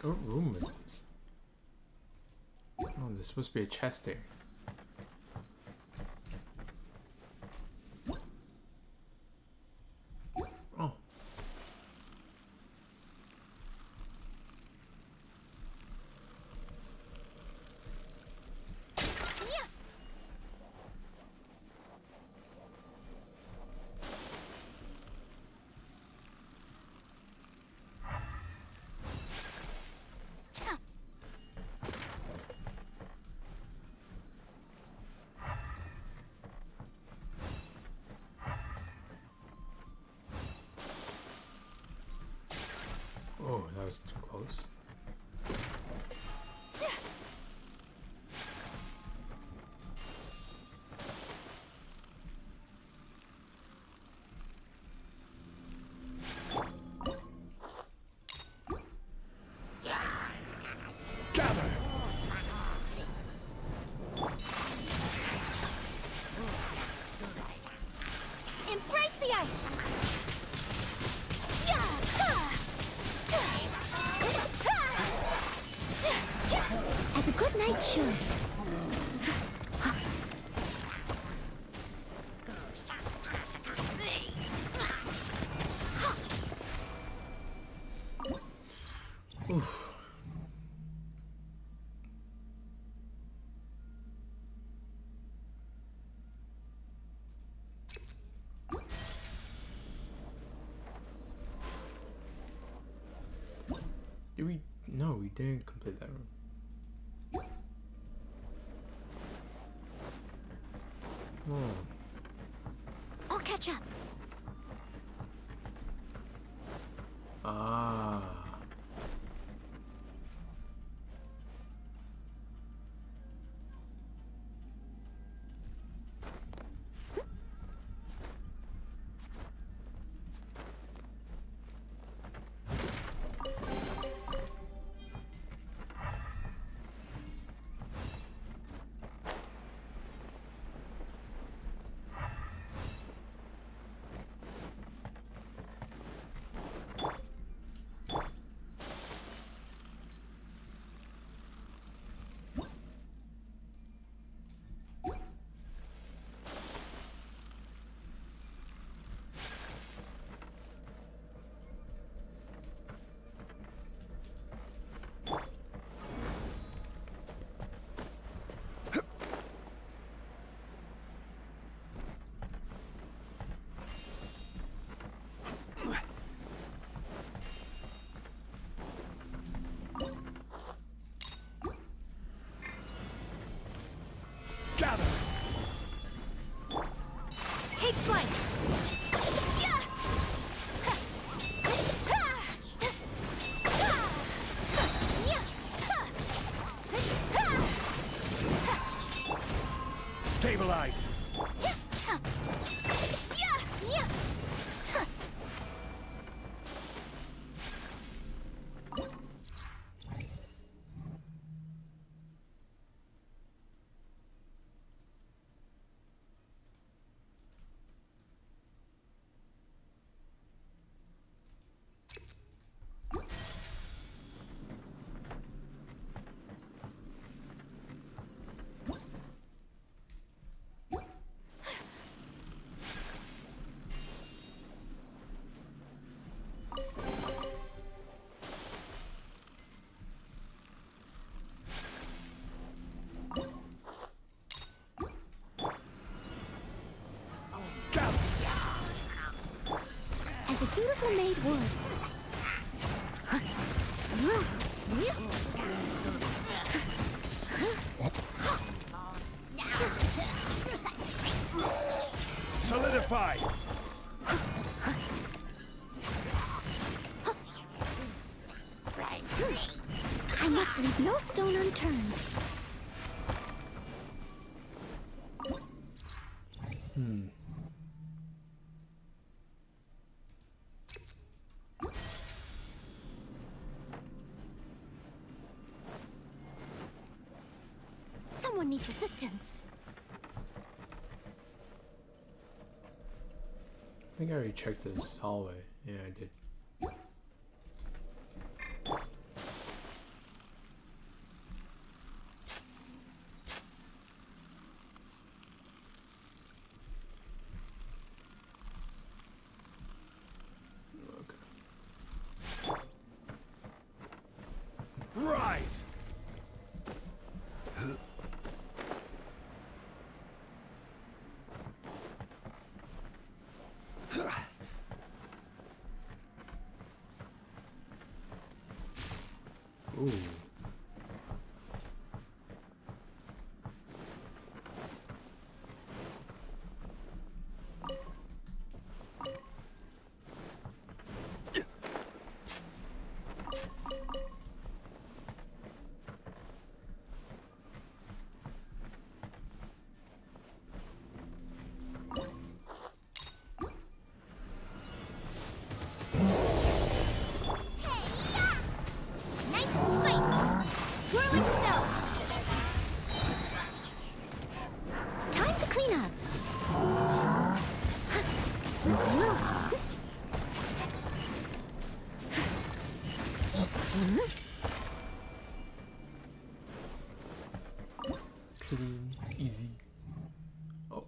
What room is this? Oh, there's supposed to be a chest here. Oh. Oh, that was too close. Gather! Embrace the ice! As a good knight should. Oof. Did we? No, we didn't complete that room. Oh. I'll catch up. Ah. Gather! Take flight! Stabilize! As a dutiful maid would. Solidify! I must leave no stone unturned. Someone needs assistance. I think I already checked this hallway. Yeah, I did. easy. Oh.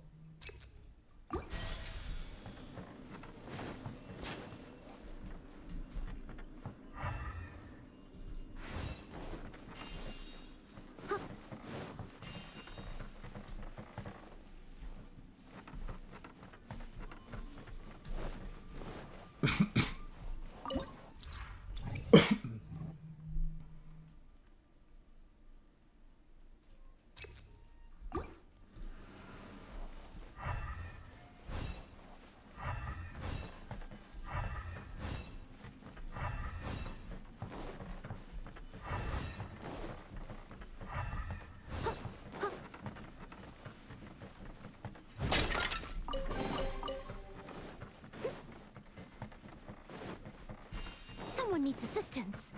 Someone needs assistance.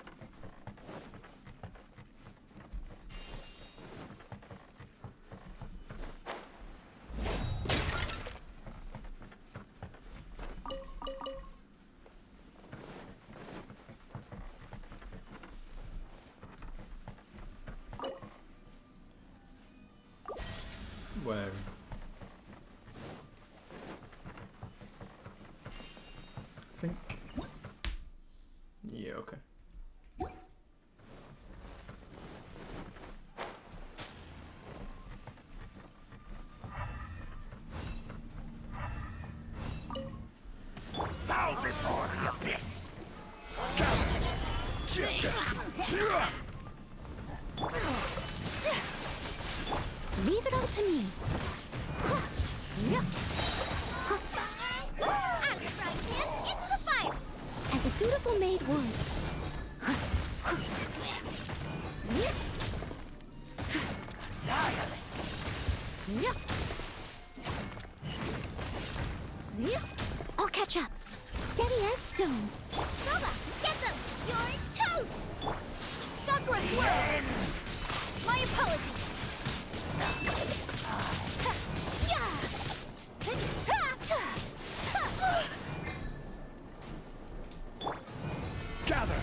Whatever. I think. Yeah, okay. Bow before the abyss! Leave it all to me. Out of the frying pan, into the fire! As a dutiful maid would. I'll catch up. Steady as stone. Nova, get them! You're toast! Sakura swirl! My apologies! Gather!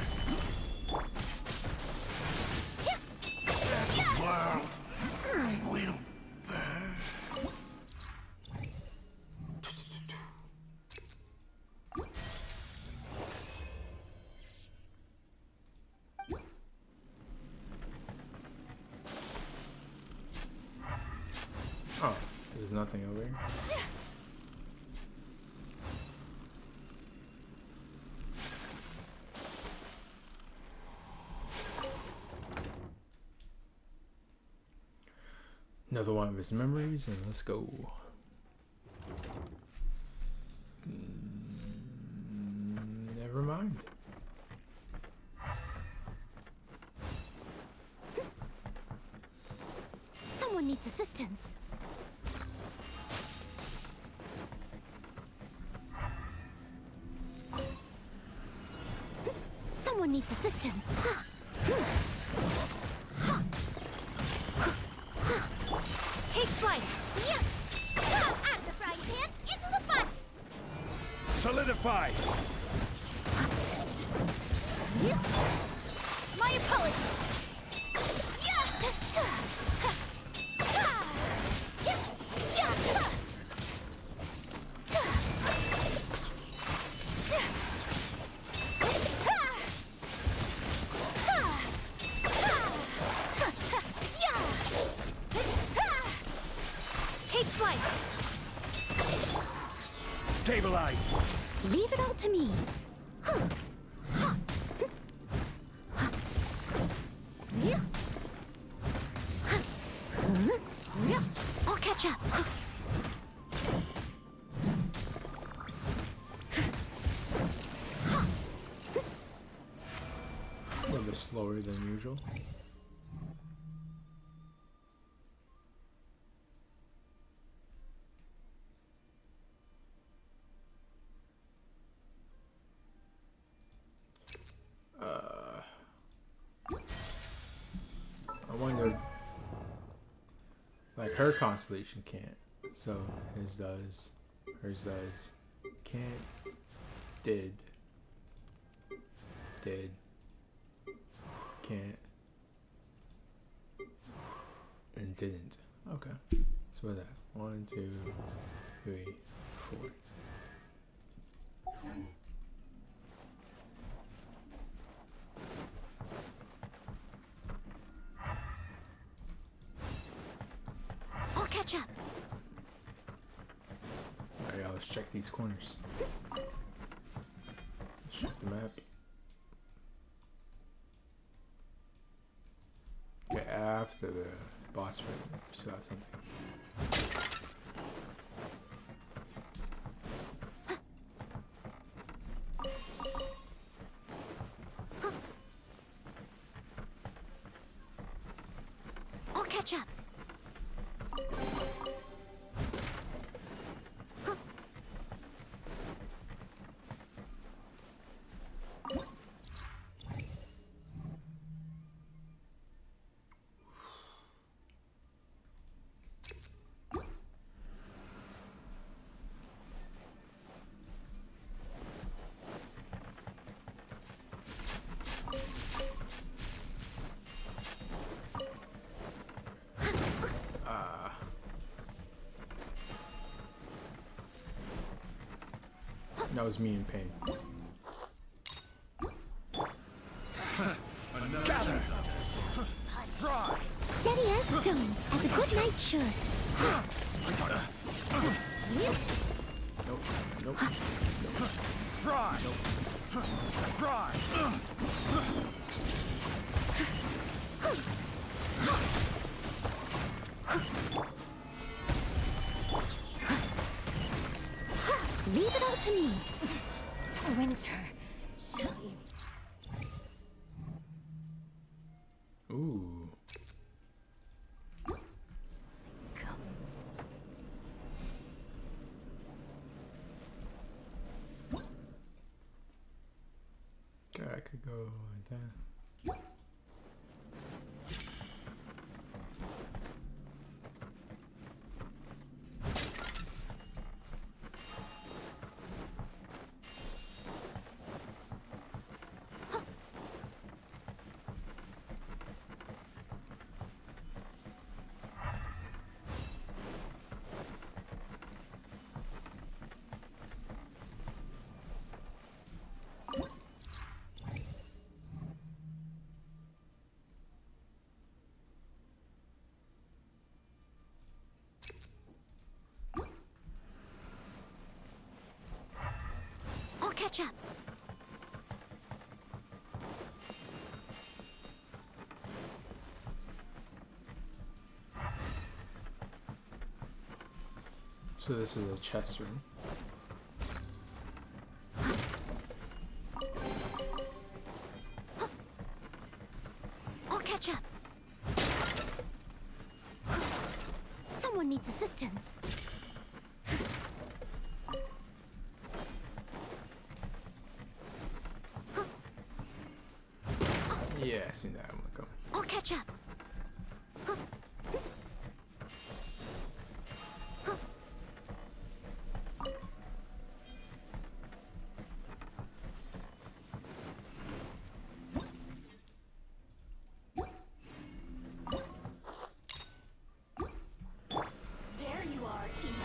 World will burn. Oh, there's nothing over here. Another one of his memories, and let's go. Never mind. Someone needs assistance. Someone needs assistance. Take flight. Out of the frying pan, into the fire. Solidify! My apologies. Take flight. Stabilize! Leave it all to me. I'll catch up. A little bit slower than usual. I wonder if, like, her constellation can't. So his does, hers does, can't, did, can't, and didn't. Okay. So what's that? 1, 2, 3, 4. I'll catch up. Alright, let's check these corners. Let's check the map. Okay, after the boss fight, we saw something. I'll catch up. That was me in pain. Steady as stone, as a good knight should. Nope. Nope. Leave it all to me. Winter, shall you? Ooh. Come. Okay, I could go like that. I'll catch up. So this is a chest room. I'll catch up. Someone needs assistance. Yeah, I seen that one coming. I'll catch up.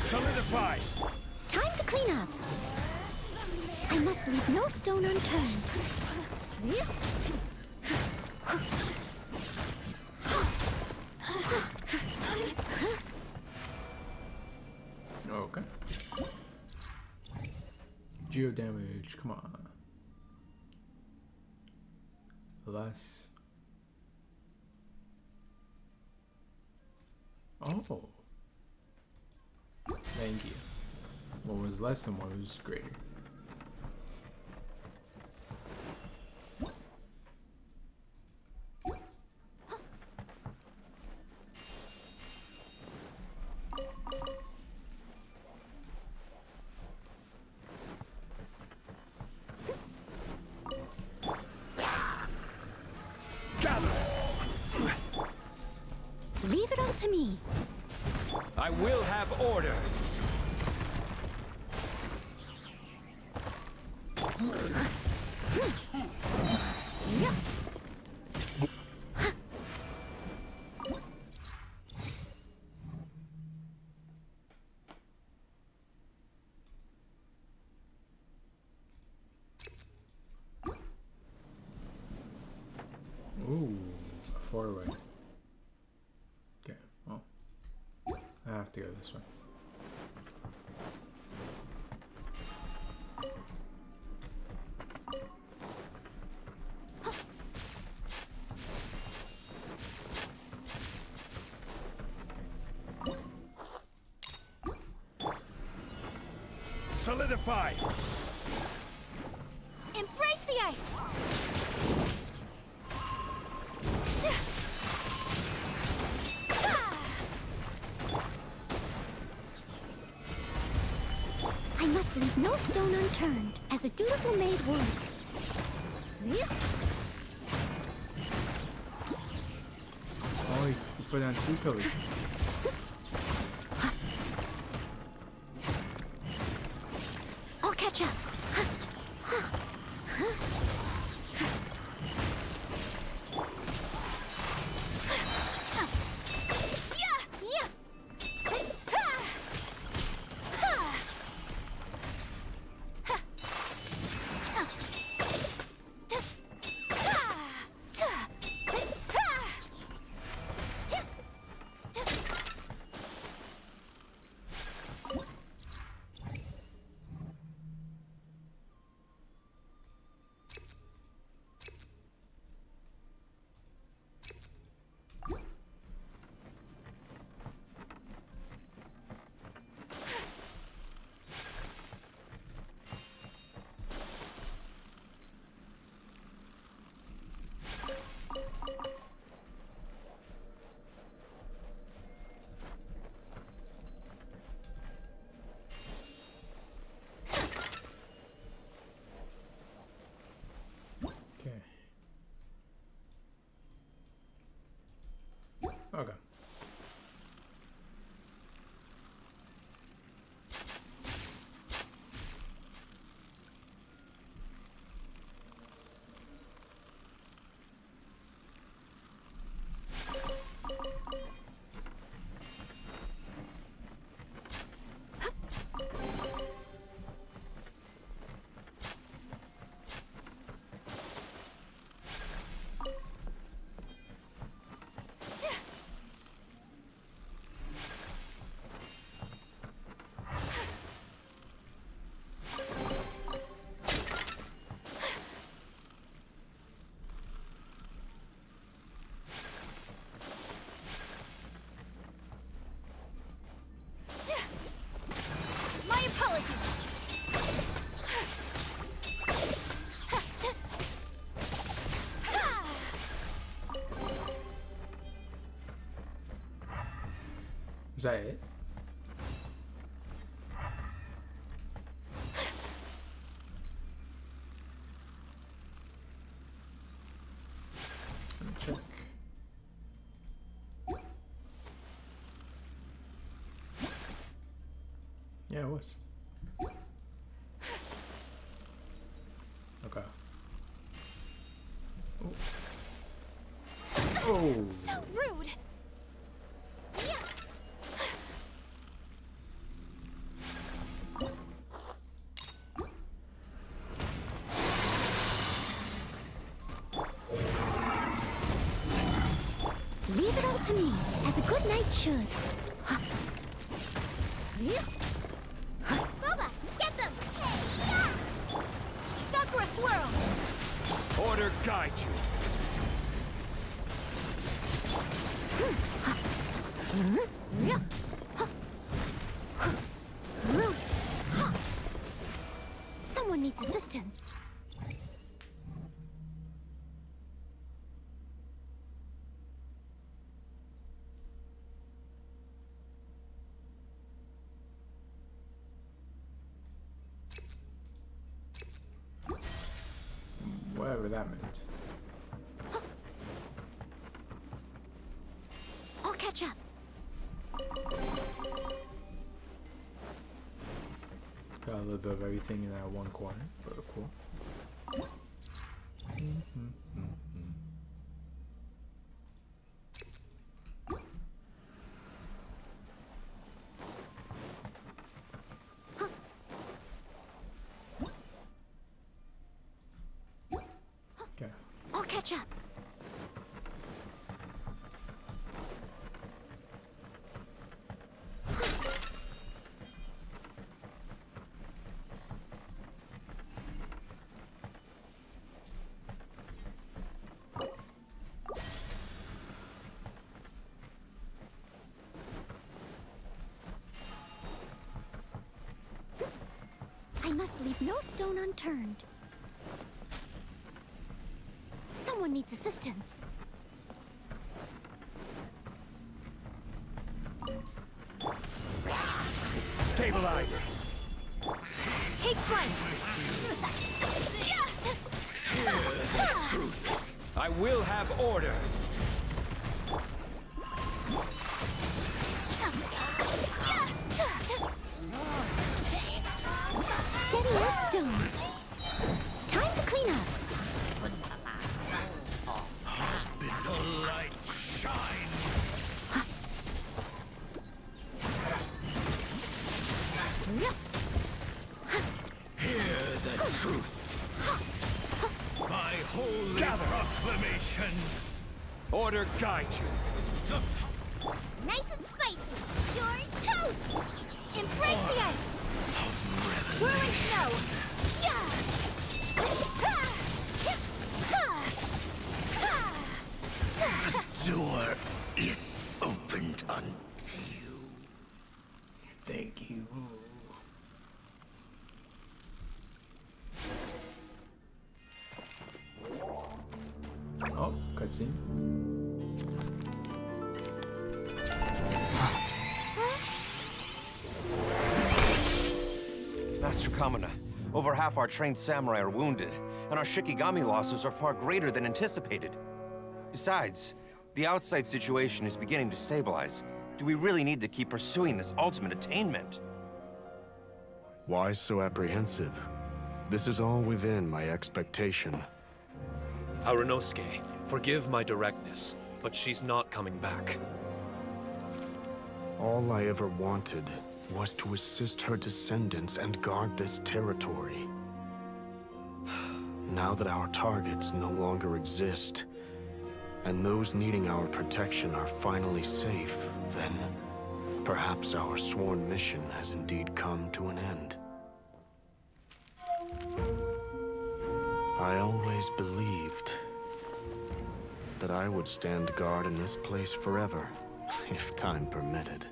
Solidified! Time to clean up. I must leave no stone unturned. Okay. Geo damage, come on. Less. Oh. Thank you. One was less than one was greater. Leave it all to me. I will have order! have to go this way. Solidify! Embrace the ice! I must leave no stone unturned, as a dutiful maid would. Oh, you put down 2 pillars. I'll catch up. Okay. My apologies! Is that it? Let me check. Yeah, it was. Okay. Oh. Oh. So rude! Leave it all to me, as a good knight should. Booba, get them! Sakura swirl! Order guide you. Someone needs assistance. Whatever that meant. I'll catch up. Got a little bit of everything in that one corner, but cool. Okay. I'll catch up. I must leave no stone unturned. Someone needs assistance. Stabilize! Take flight! I will have order! Steady as stone. Time to clean up. Bid the light shine. Hear the truth. My holy proclamation. Order guide you! Nice and spicy. You're toast. Embrace the ice. Whirling snow. Yeah. The door is opened unto you. Thank you. Oh, cutscene. Master Kamina, over half our trained samurai are wounded, and our Shikigami losses are far greater than anticipated. Besides, the outside situation is beginning to stabilize. Do we really need to keep pursuing this ultimate attainment? Why so apprehensive? This is all within my expectation. Harunosuke, forgive my directness, but she's not coming back. All I ever wanted was to assist her descendants and guard this territory. Now that our targets no longer exist, and those needing our protection are finally safe, then perhaps our sworn mission has indeed come to an end. I always believed that I would stand guard in this place forever, if time permitted.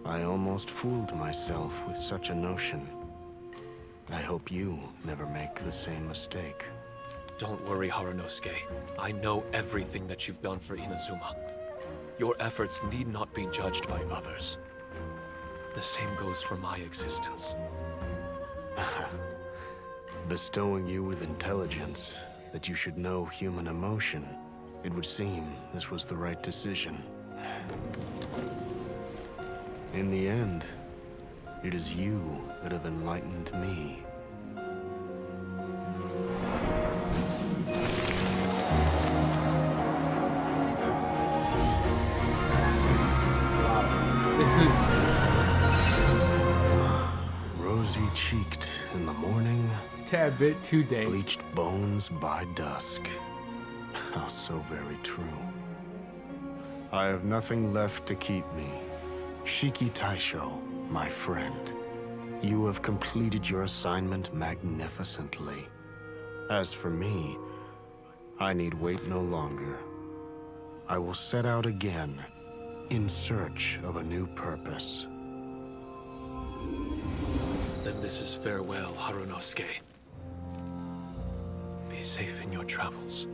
I almost fooled myself with such a notion. I hope you never make the same mistake. Don't worry, Harunosuke. I know everything that you've done for Inazuma. Your efforts need not be judged by others. The same goes for my existence. Bestowing you with intelligence, that you should know human emotion, it would seem this was the right decision. In the end, it is you that have enlightened me. This is Rosy-cheeked in the morning, a tad bit too dank. bleached bones by dusk. How so very true. I have nothing left to keep me. Shiki Taisho, my friend. You have completed your assignment magnificently. As for me, I need wait no longer. I will set out again, in search of a new purpose. Then this is farewell, Harunosuke. Be safe in your travels.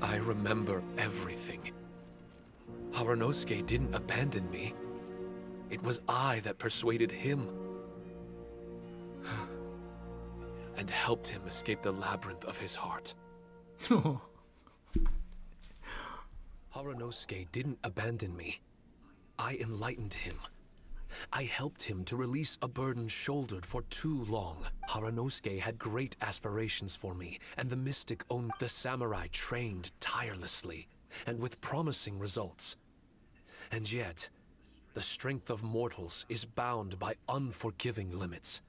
I remember everything. Harunosuke didn't abandon me. It was I that persuaded him. And helped him escape the labyrinth of his heart. Harunosuke didn't abandon me. I enlightened him. I helped him to release a burden shouldered for too long. Harunosuke had great aspirations for me, and the mystic owned the samurai trained tirelessly, and with promising results. And yet, the strength of mortals is bound by unforgiving limits.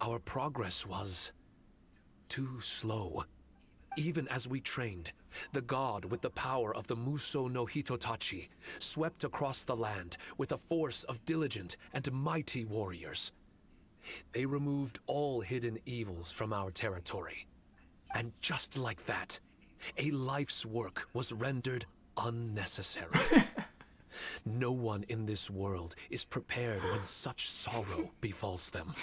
Our progress was too slow. Even as we trained, the god with the power of the Muso no Hitotachi swept across the land with a force of diligent and mighty warriors. They removed all hidden evils from our territory. And just like that, a life's work was rendered unnecessary. No one in this world is prepared when such sorrow befalls them.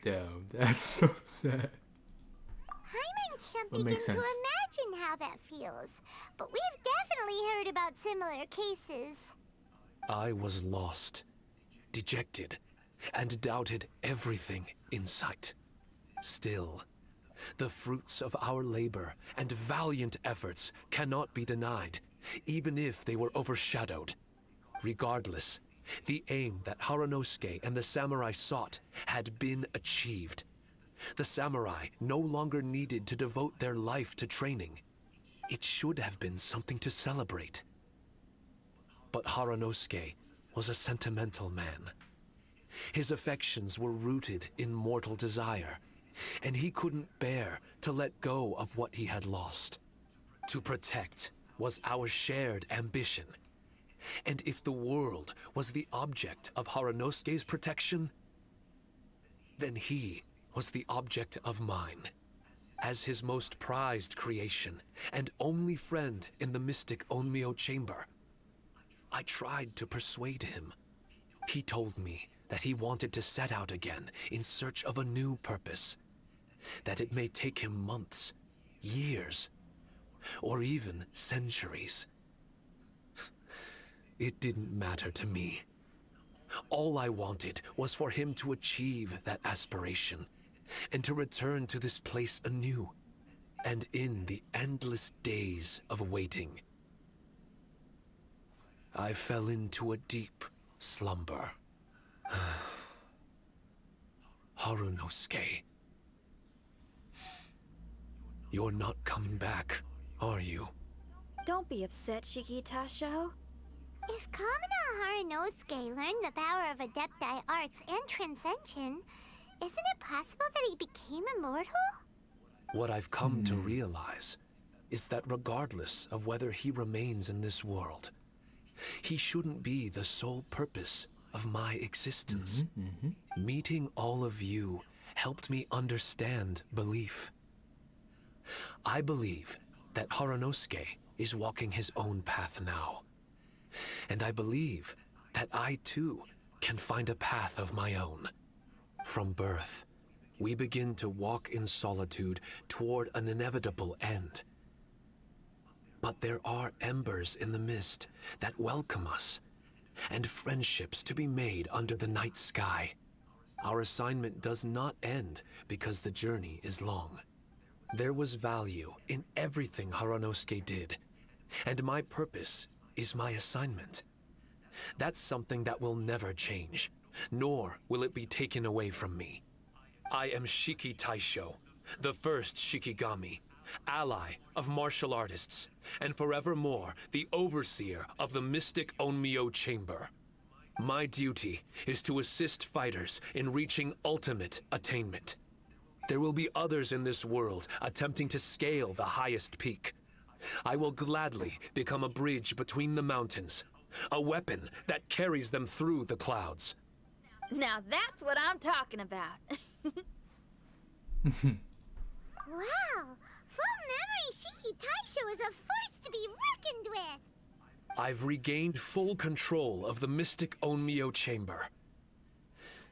Damn, that's so sad. Hyman can't Well, begin makes to sense. imagine how that feels. But we've definitely heard about similar cases. I was lost, dejected, and doubted everything in sight. Still, the fruits of our labor and valiant efforts cannot be denied, even if they were overshadowed. Regardless, the aim that Haranosuke and the samurai sought had been achieved. The samurai no longer needed to devote their life to training. It should have been something to celebrate. But Haranosuke was a sentimental man. His affections were rooted in mortal desire, and he couldn't bear to let go of what he had lost. To protect was our shared ambition. And if the world was the object of Haranosuke's protection, then he was the object of mine. As his most prized creation and only friend in the mystic Onmyo chamber, I tried to persuade him. He told me that he wanted to set out again in search of a new purpose, that it may take him months, years, or even centuries. It didn't matter to me. All I wanted was for him to achieve that aspiration, and to return to this place anew, and in the endless days of waiting, I fell into a deep slumber. Harunosuke, you're not coming back, are you? Don't be upset, Shiki Tasho. If Kamina Haranosuke learned the power of Adepti arts and Transcension, isn't it possible that he became immortal? What I've come to realize is that regardless of whether he remains in this world, he shouldn't be the sole purpose of my existence. Meeting all of you helped me understand belief. I believe that Haranosuke is walking his own path now. And I believe that I too can find a path of my own. From birth, we begin to walk in solitude toward an inevitable end. But there are embers in the mist that welcome us, and friendships to be made under the night sky. Our assignment does not end because the journey is long. There was value in everything Haranosuke did, and my purpose is my assignment. That's something that will never change, nor will it be taken away from me. I am Shiki Taisho, the first Shikigami, ally of martial artists, and forevermore the overseer of the mystic Onmyo chamber. My duty is to assist fighters in reaching ultimate attainment. There will be others in this world attempting to scale the highest peak. I will gladly become a bridge between the mountains, a weapon that carries them through the clouds. Now that's what I'm talking about. Wow! Full memory Shiki Taisho is a force to be reckoned with! I've regained full control of the mystic Onmyo chamber.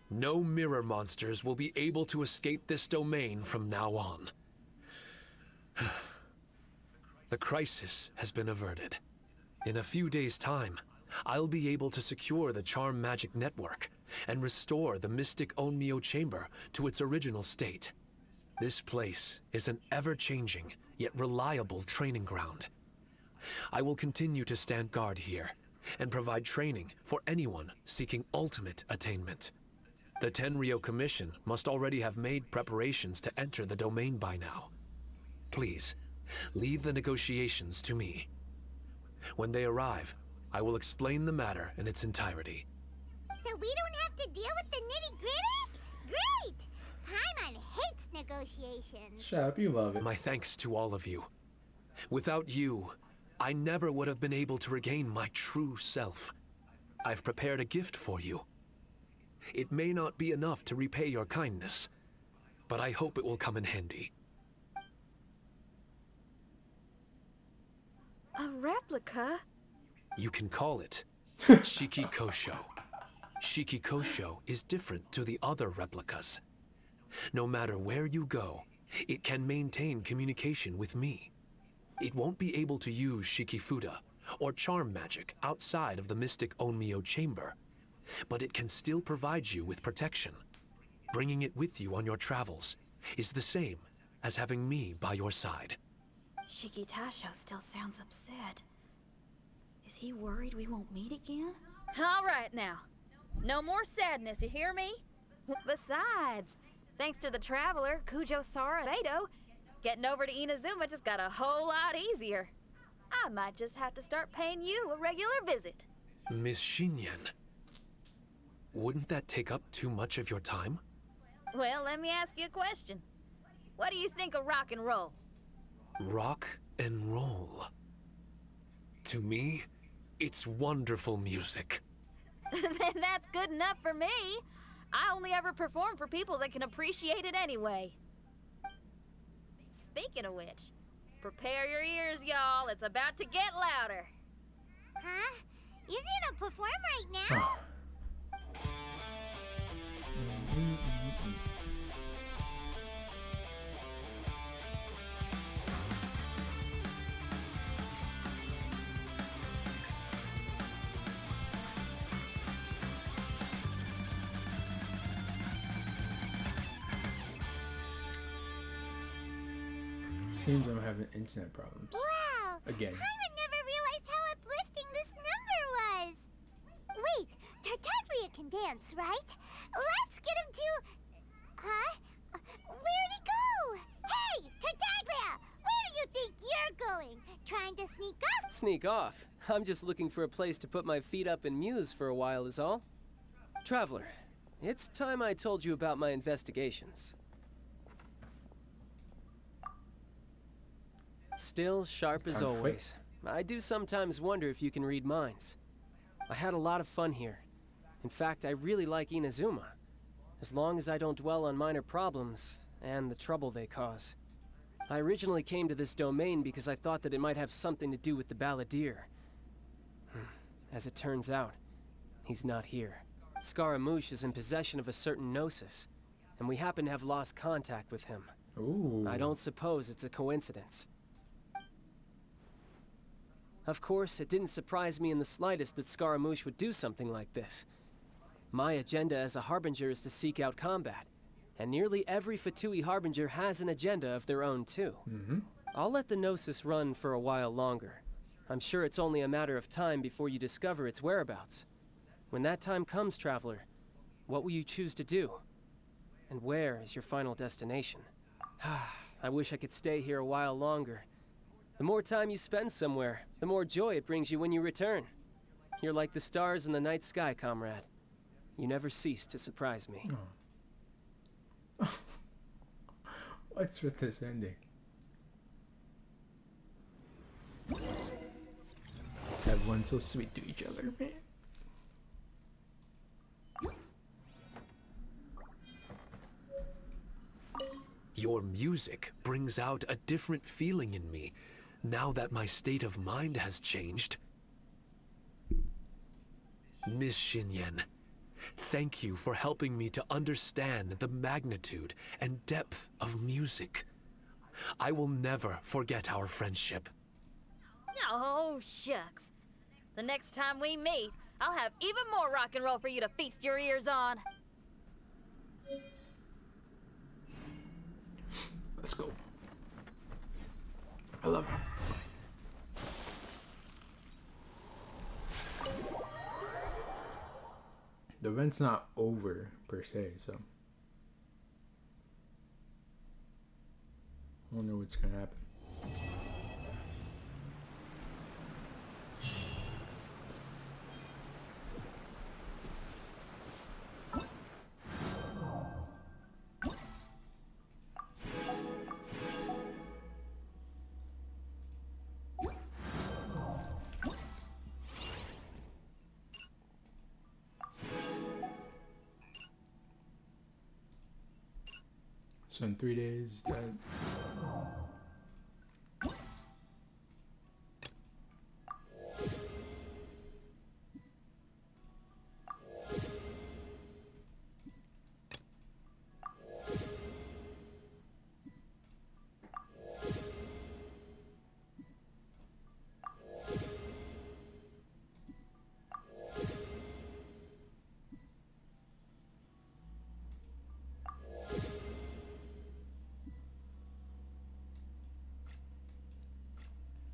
No mirror monsters will be able to escape this domain from now on. The crisis has been averted. In a few days' time, I'll be able to secure the charm magic network and restore the mystic Onmyo chamber to its original state. This place is an ever-changing, yet reliable training ground. I will continue to stand guard here and provide training for anyone seeking ultimate attainment. The Tenryo Commission must already have made preparations to enter the domain by now. Please, leave the negotiations to me. When they arrive, I will explain the matter in its entirety. So we don't have to deal with the nitty-gritty? Great! Paimon hates negotiations. Shut up, you love it. My thanks to all of you. Without you, I never would have been able to regain my true self. I've prepared a gift for you. It may not be enough to repay your kindness, but I hope it will come in handy. A replica? You can call it Shiki Kosho. Shiki Kosho is different to the other replicas. No matter where you go, it can maintain communication with me. It won't be able to use Shikifuda or charm magic outside of the mystic Onmyo chamber, but it can still provide you with protection. Bringing it with you on your travels is the same as having me by your side. Shiki Tasho still sounds upset. Is he worried we won't meet again? All right now. No more sadness, you hear me? Besides, thanks to the traveler, Kujo Sara Beto, getting over to Inazuma just got a whole lot easier. I might just have to start paying you a regular visit. Miss Xinyan, wouldn't that take up too much of your time? Well, let me ask you a question. What do you think of rock and roll? Rock and roll. To me, it's wonderful music. Then that's good enough for me. I only ever perform for people that can appreciate it anyway. Speaking of which, prepare your ears, y'all. It's about to get louder. Huh? You're gonna perform right now? Seems I'm having internet problems. Wow! Again. Paimon never realized how uplifting this number was! Wait, Tartaglia can dance, right? Let's get him to... Huh? Where'd he go? Hey, Tartaglia! Where do you think you're going? Trying to sneak off? Sneak off? I'm just looking for a place to put my feet up and muse for a while is all. Traveler, it's time I told you about my investigations. Still sharp as always. I do sometimes wonder if you can read minds. I had a lot of fun here. In fact, I really like Inazuma. As long as I don't dwell on minor problems and the trouble they cause. I originally came to this domain because I thought that it might have something to do with the Balladeer. As it turns out, he's not here. Scaramouche is in possession of a certain gnosis, and we happen to have lost contact with him. Ooh. I don't suppose it's a coincidence. Of course, it didn't surprise me in the slightest that Scaramouche would do something like this. My agenda as a Harbinger is to seek out combat, and nearly every Fatui Harbinger has an agenda of their own too. I'll let the Gnosis run for a while longer. I'm sure it's only a matter of time before you discover its whereabouts. When that time comes, Traveler, what will you choose to do? And where is your final destination? I wish I could stay here a while longer. The more time you spend somewhere, the more joy it brings you when you return. You're like the stars in the night sky, comrade. You never cease to surprise me. Oh. What's with this ending? Everyone's so sweet to each other, man. Your music brings out a different feeling in me now that my state of mind has changed. Miss Xinyan, thank you for helping me to understand the magnitude and depth of music. I will never forget our friendship. Oh, shucks. The next time we meet, I'll have even more rock and roll for you to feast your ears on. Let's go. I love her. The event's not over per se, so I wonder what's gonna happen. So in 3 days, that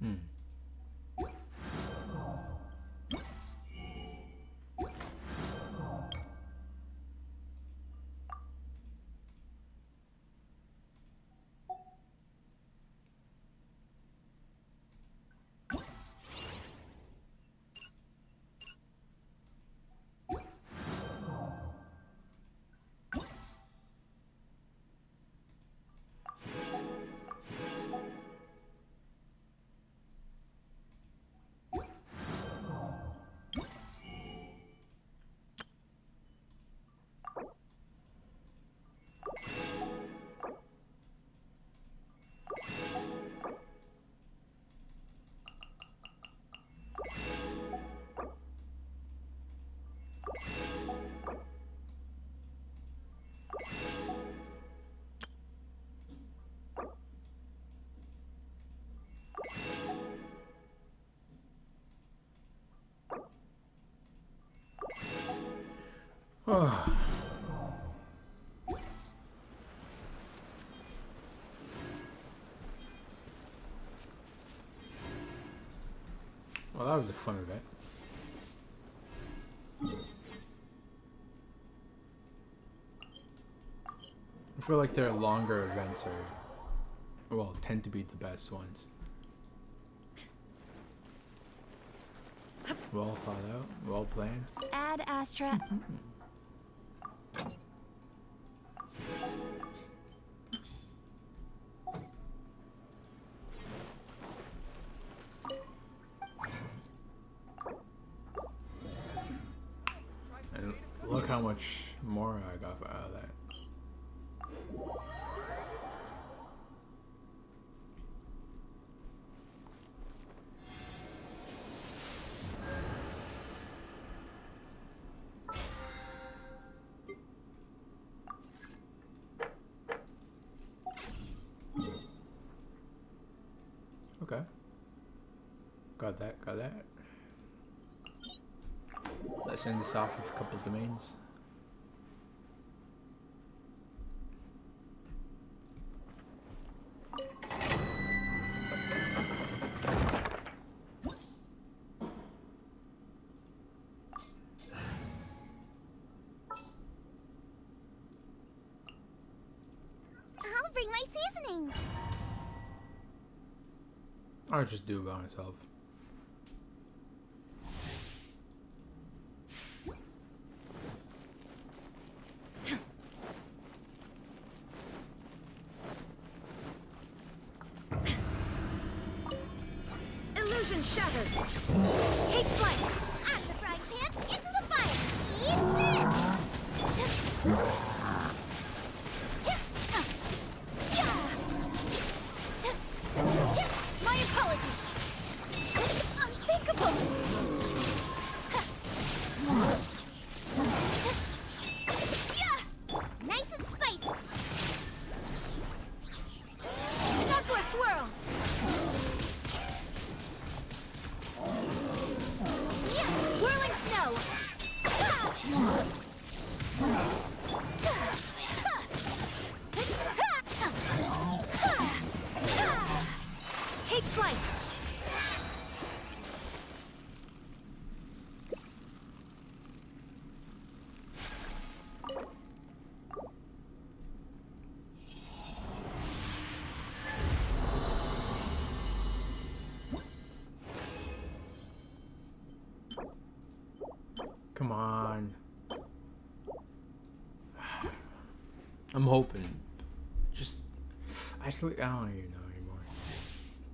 Hmm. Oh. Well, that was a fun event. I feel like their longer events are, well, tend to be the best ones. Well thought out, well planned. Ad Astra. And look how much more I got out of that. Okay. Got that, got that. Let's end this off with a couple of domains. I'll bring my seasonings. I'll just do it by myself. Illusion shattered. Take flight. Out of the frying pan, into the fire. Eat this. My apologies. Unthinkable. Nice and spicy. Stop for a swirl. Whirling snow. Take flight. Come on. I'm hoping. Just actually, I don't even know anymore.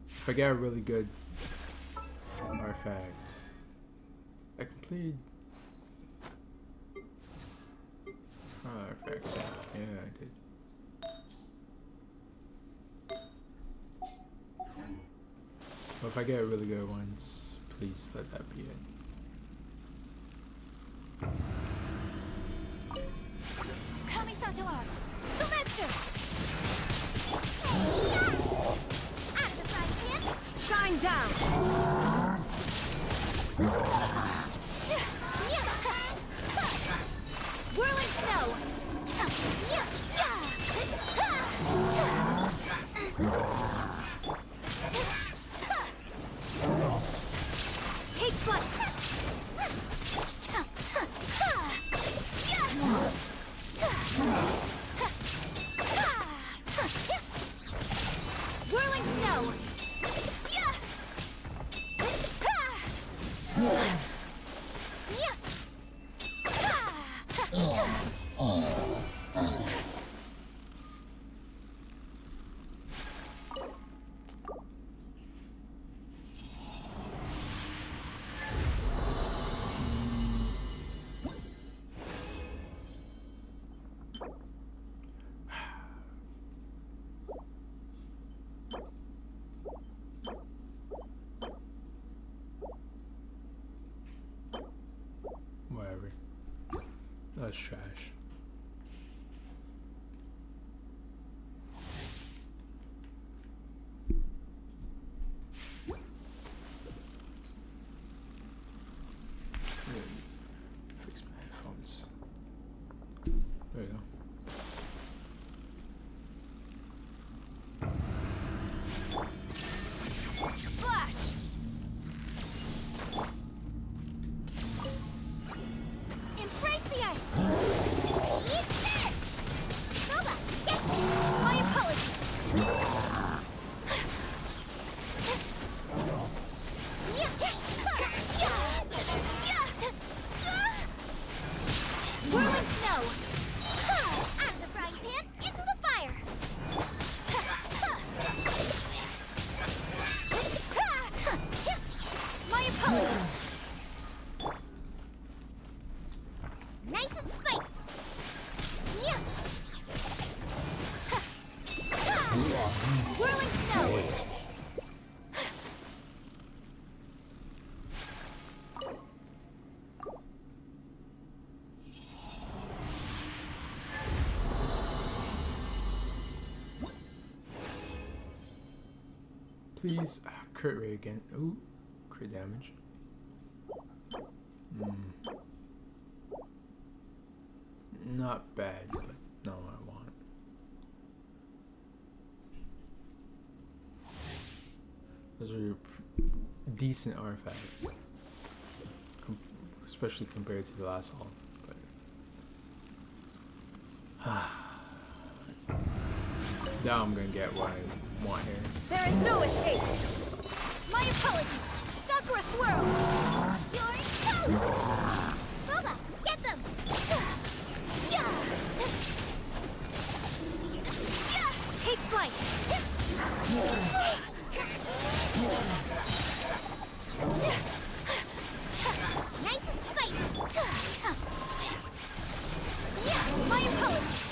If I get a really good artifact, I completed artifacts. Yeah, I did. But if I get really good ones, please let that be it. Kamisato art. Sumetsu. Out of the frying pan. Shine down. Whirling snow. That's trash. Fix my headphones. There we go. Flash! Embrace the ice! Eat this! Boba, get My apologies! Whirling snow! out of the frying pan, into the fire! My apologies! Nice and spicy! Whirling snow! Please, crit rate again. Ooh, crit damage. Not bad, but not what I want. Those are decent artifacts, especially compared to the last haul. But now I'm gonna get what I want here. There is no escape! My apologies! Sakura swirl! You're toast! Boba, get them! Take flight! Nice and spicy! My apologies!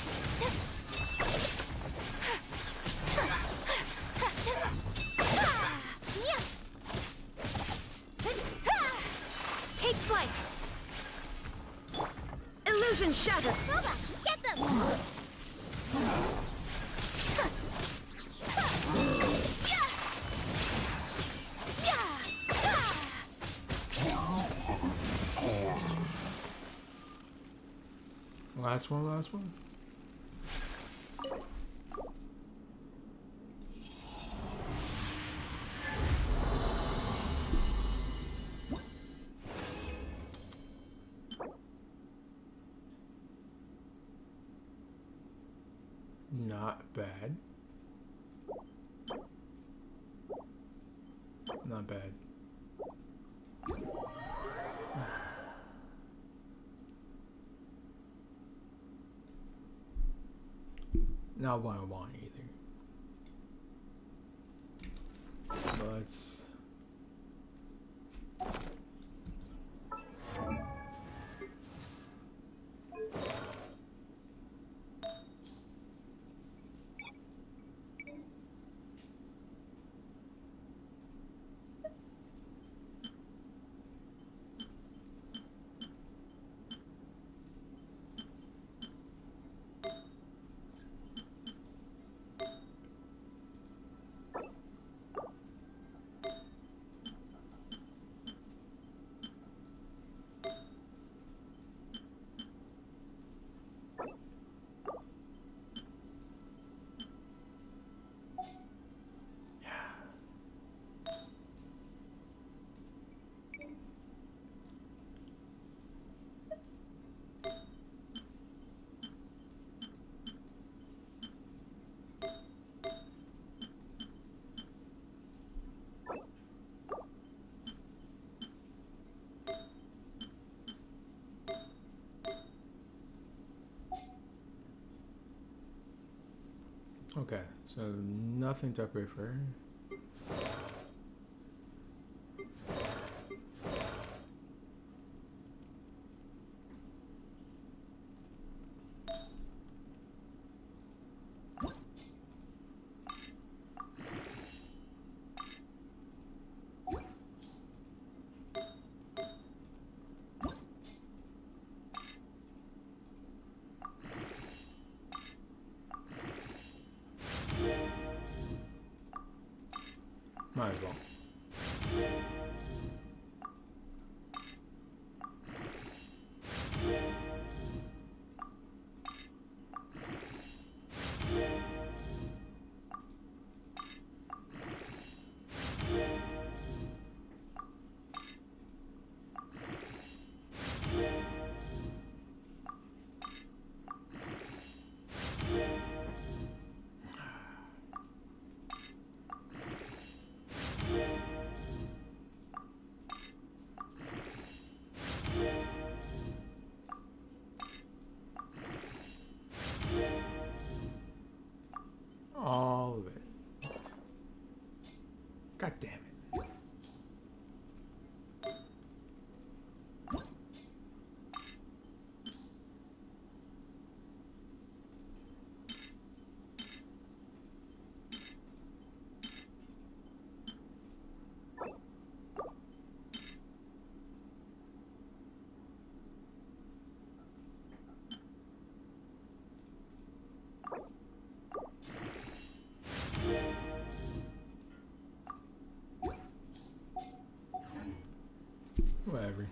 Take flight! Illusion shattered! Boba, get them! Last one, last one. Not bad. Not bad. Not what I want either. But let's okay, so nothing to upgrade for her. Might as well. All of it. God damn it. Whatever.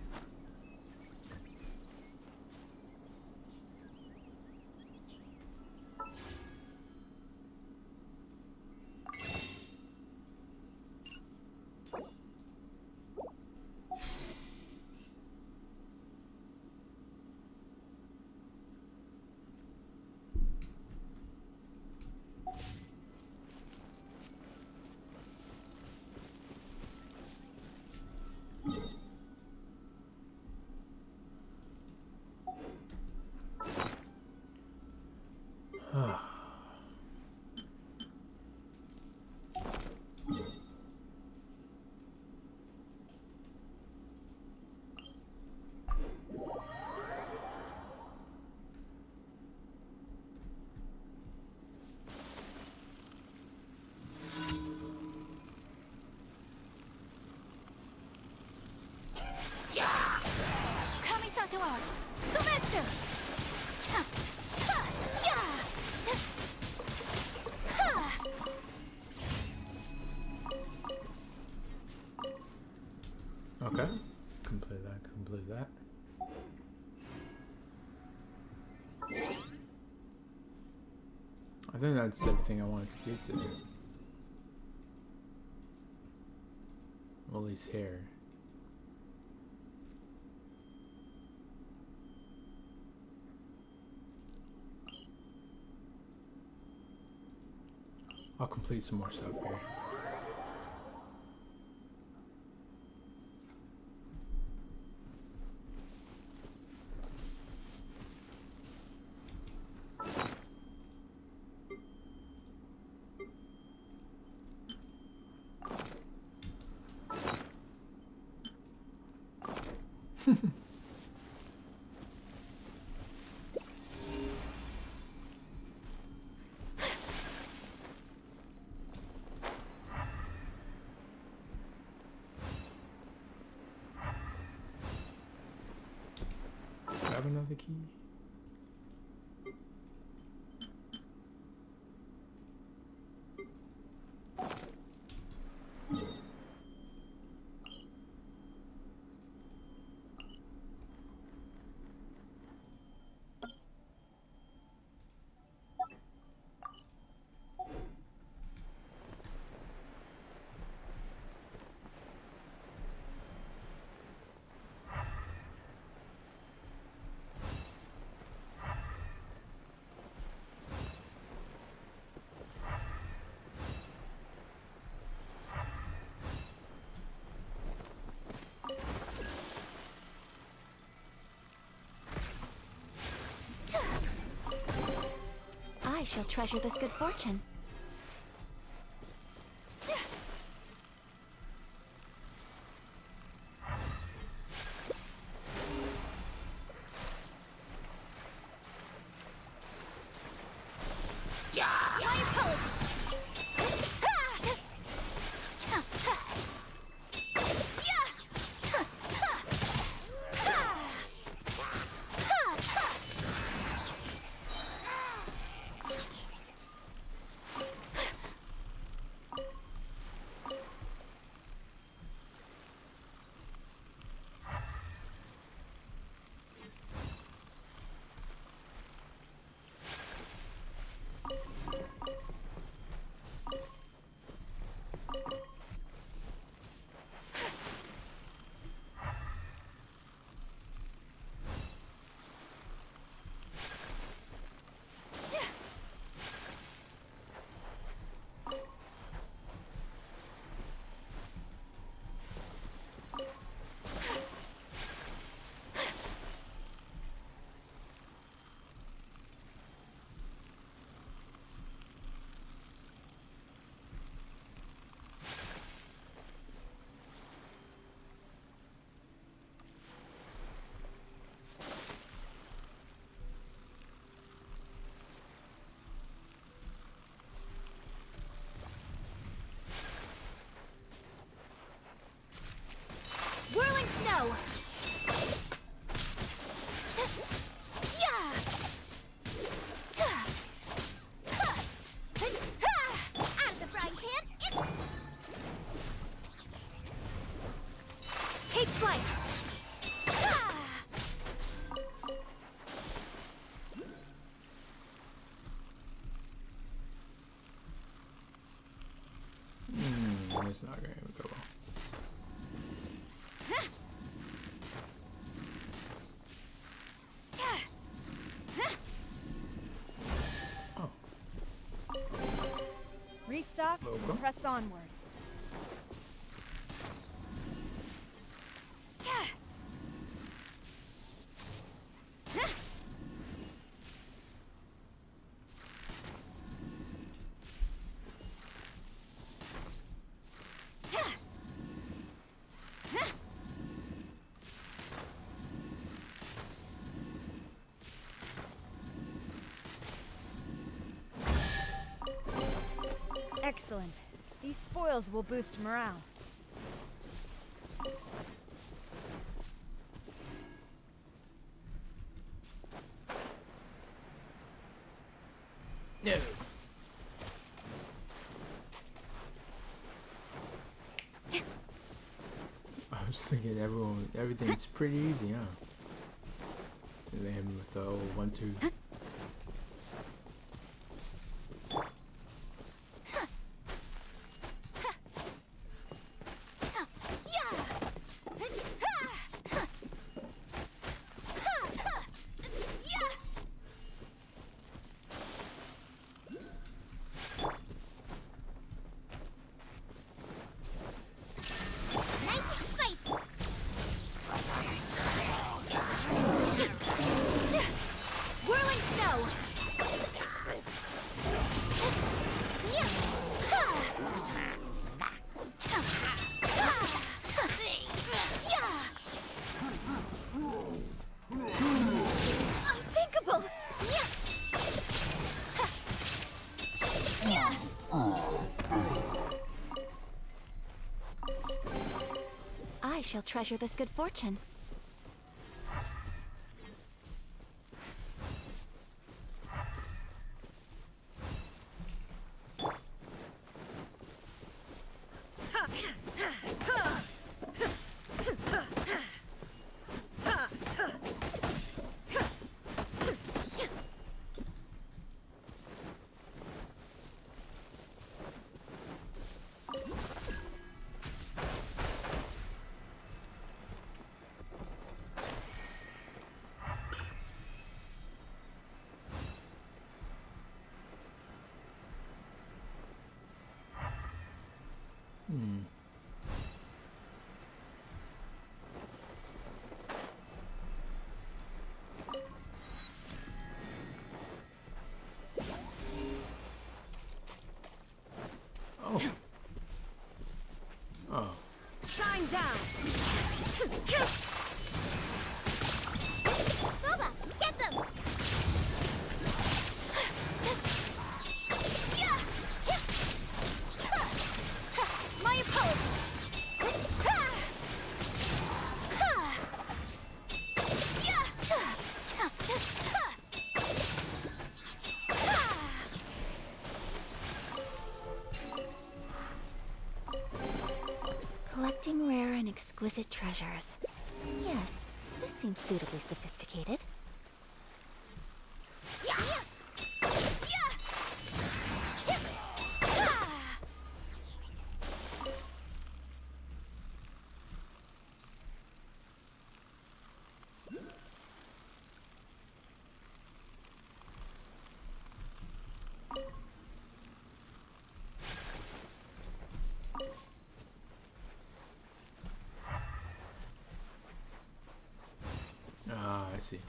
Kamisato art! Sumetsu! Ta! Ta! Ya! Ta! Ha! Okay. Complete that, complete that. I think that's everything I wanted to do today. Well, at least here. I'll complete some more stuff here. Grab another key. I shall treasure this good fortune. My apologies. flight! It's not going to go well. Restock Logo. and press onward. Excellent. These spoils will boost morale. No. I was thinking everything's pretty easy, huh? And then with the old 1, 2. I shall treasure this good fortune. Oh. Shine down! Boba, get them! My apologies! Collecting rare and exquisite treasures. Yes, this seems suitably sophisticated. Ah, I see.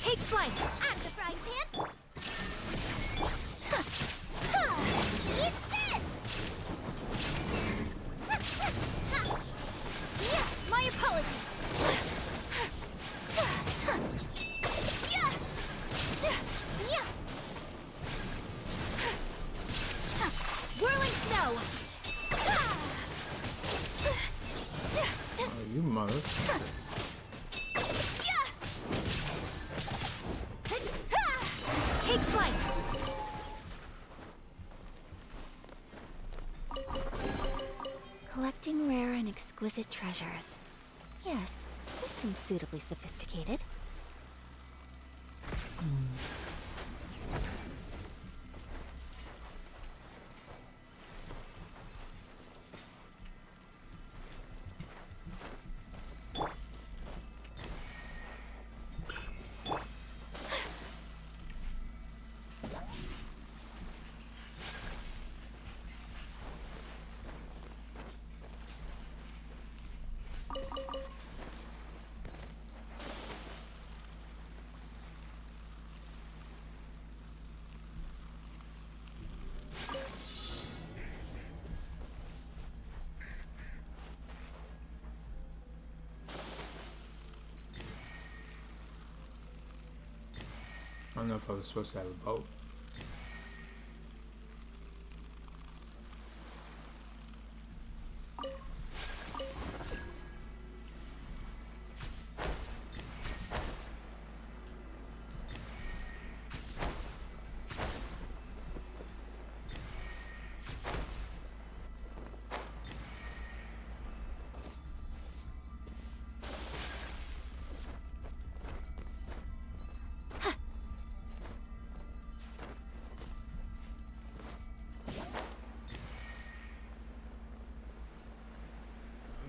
Take flight! I'm the frying pan! Eat this! Oh, that's Take flight. Collecting rare and exquisite treasures. Yes, this seems suitably sophisticated. I don't know if I was supposed to have a boat.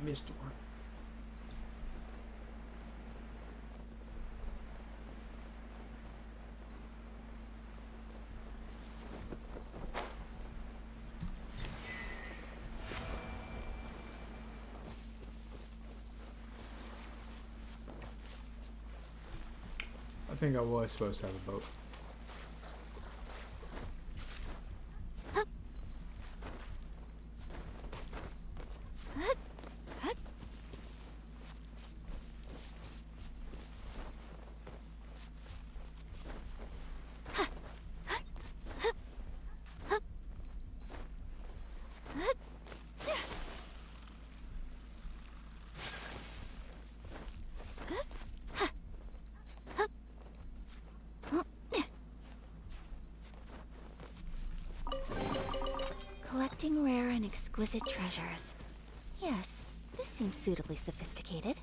Missed one. I think I was supposed to have a boat. Collecting rare and exquisite treasures. Yes, this seems suitably sophisticated.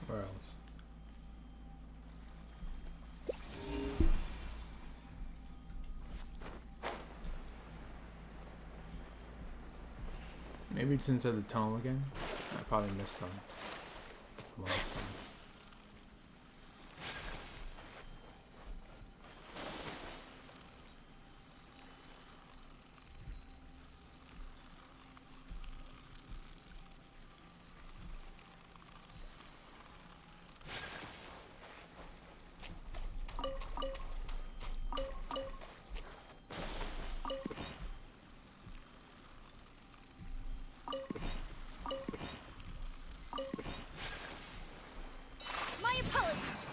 Where else? Maybe it's inside the tunnel again. I probably missed some last time. My apologies.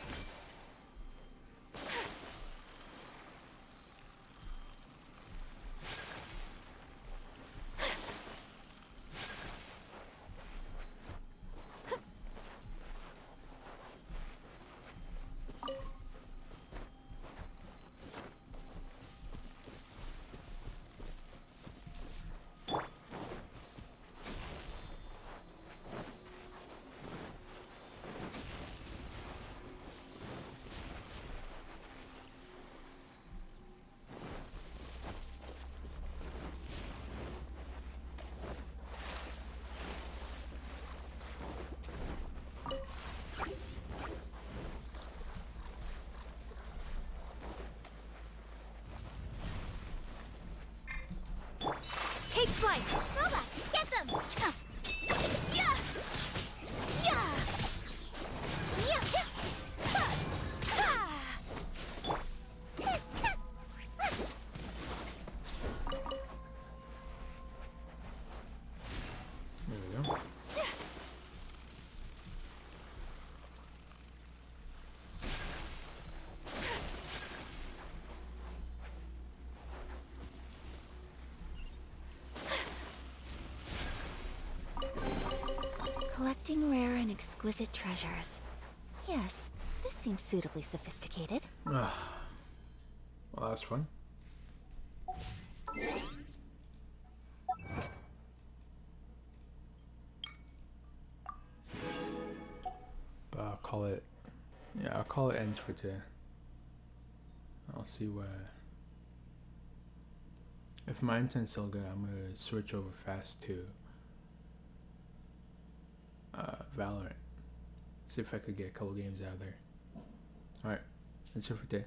Take flight! Lola, get them! Yeah! Yeah! Collecting rare and exquisite treasures. Yes, this seems suitably sophisticated. Well, that was fun. But I'll call it, yeah, I'll call it ends for today. I'll see where, if my internet's still good, I'm gonna switch over fast to Valorant. See if I could get a couple games out of there. Alright, that's it for today.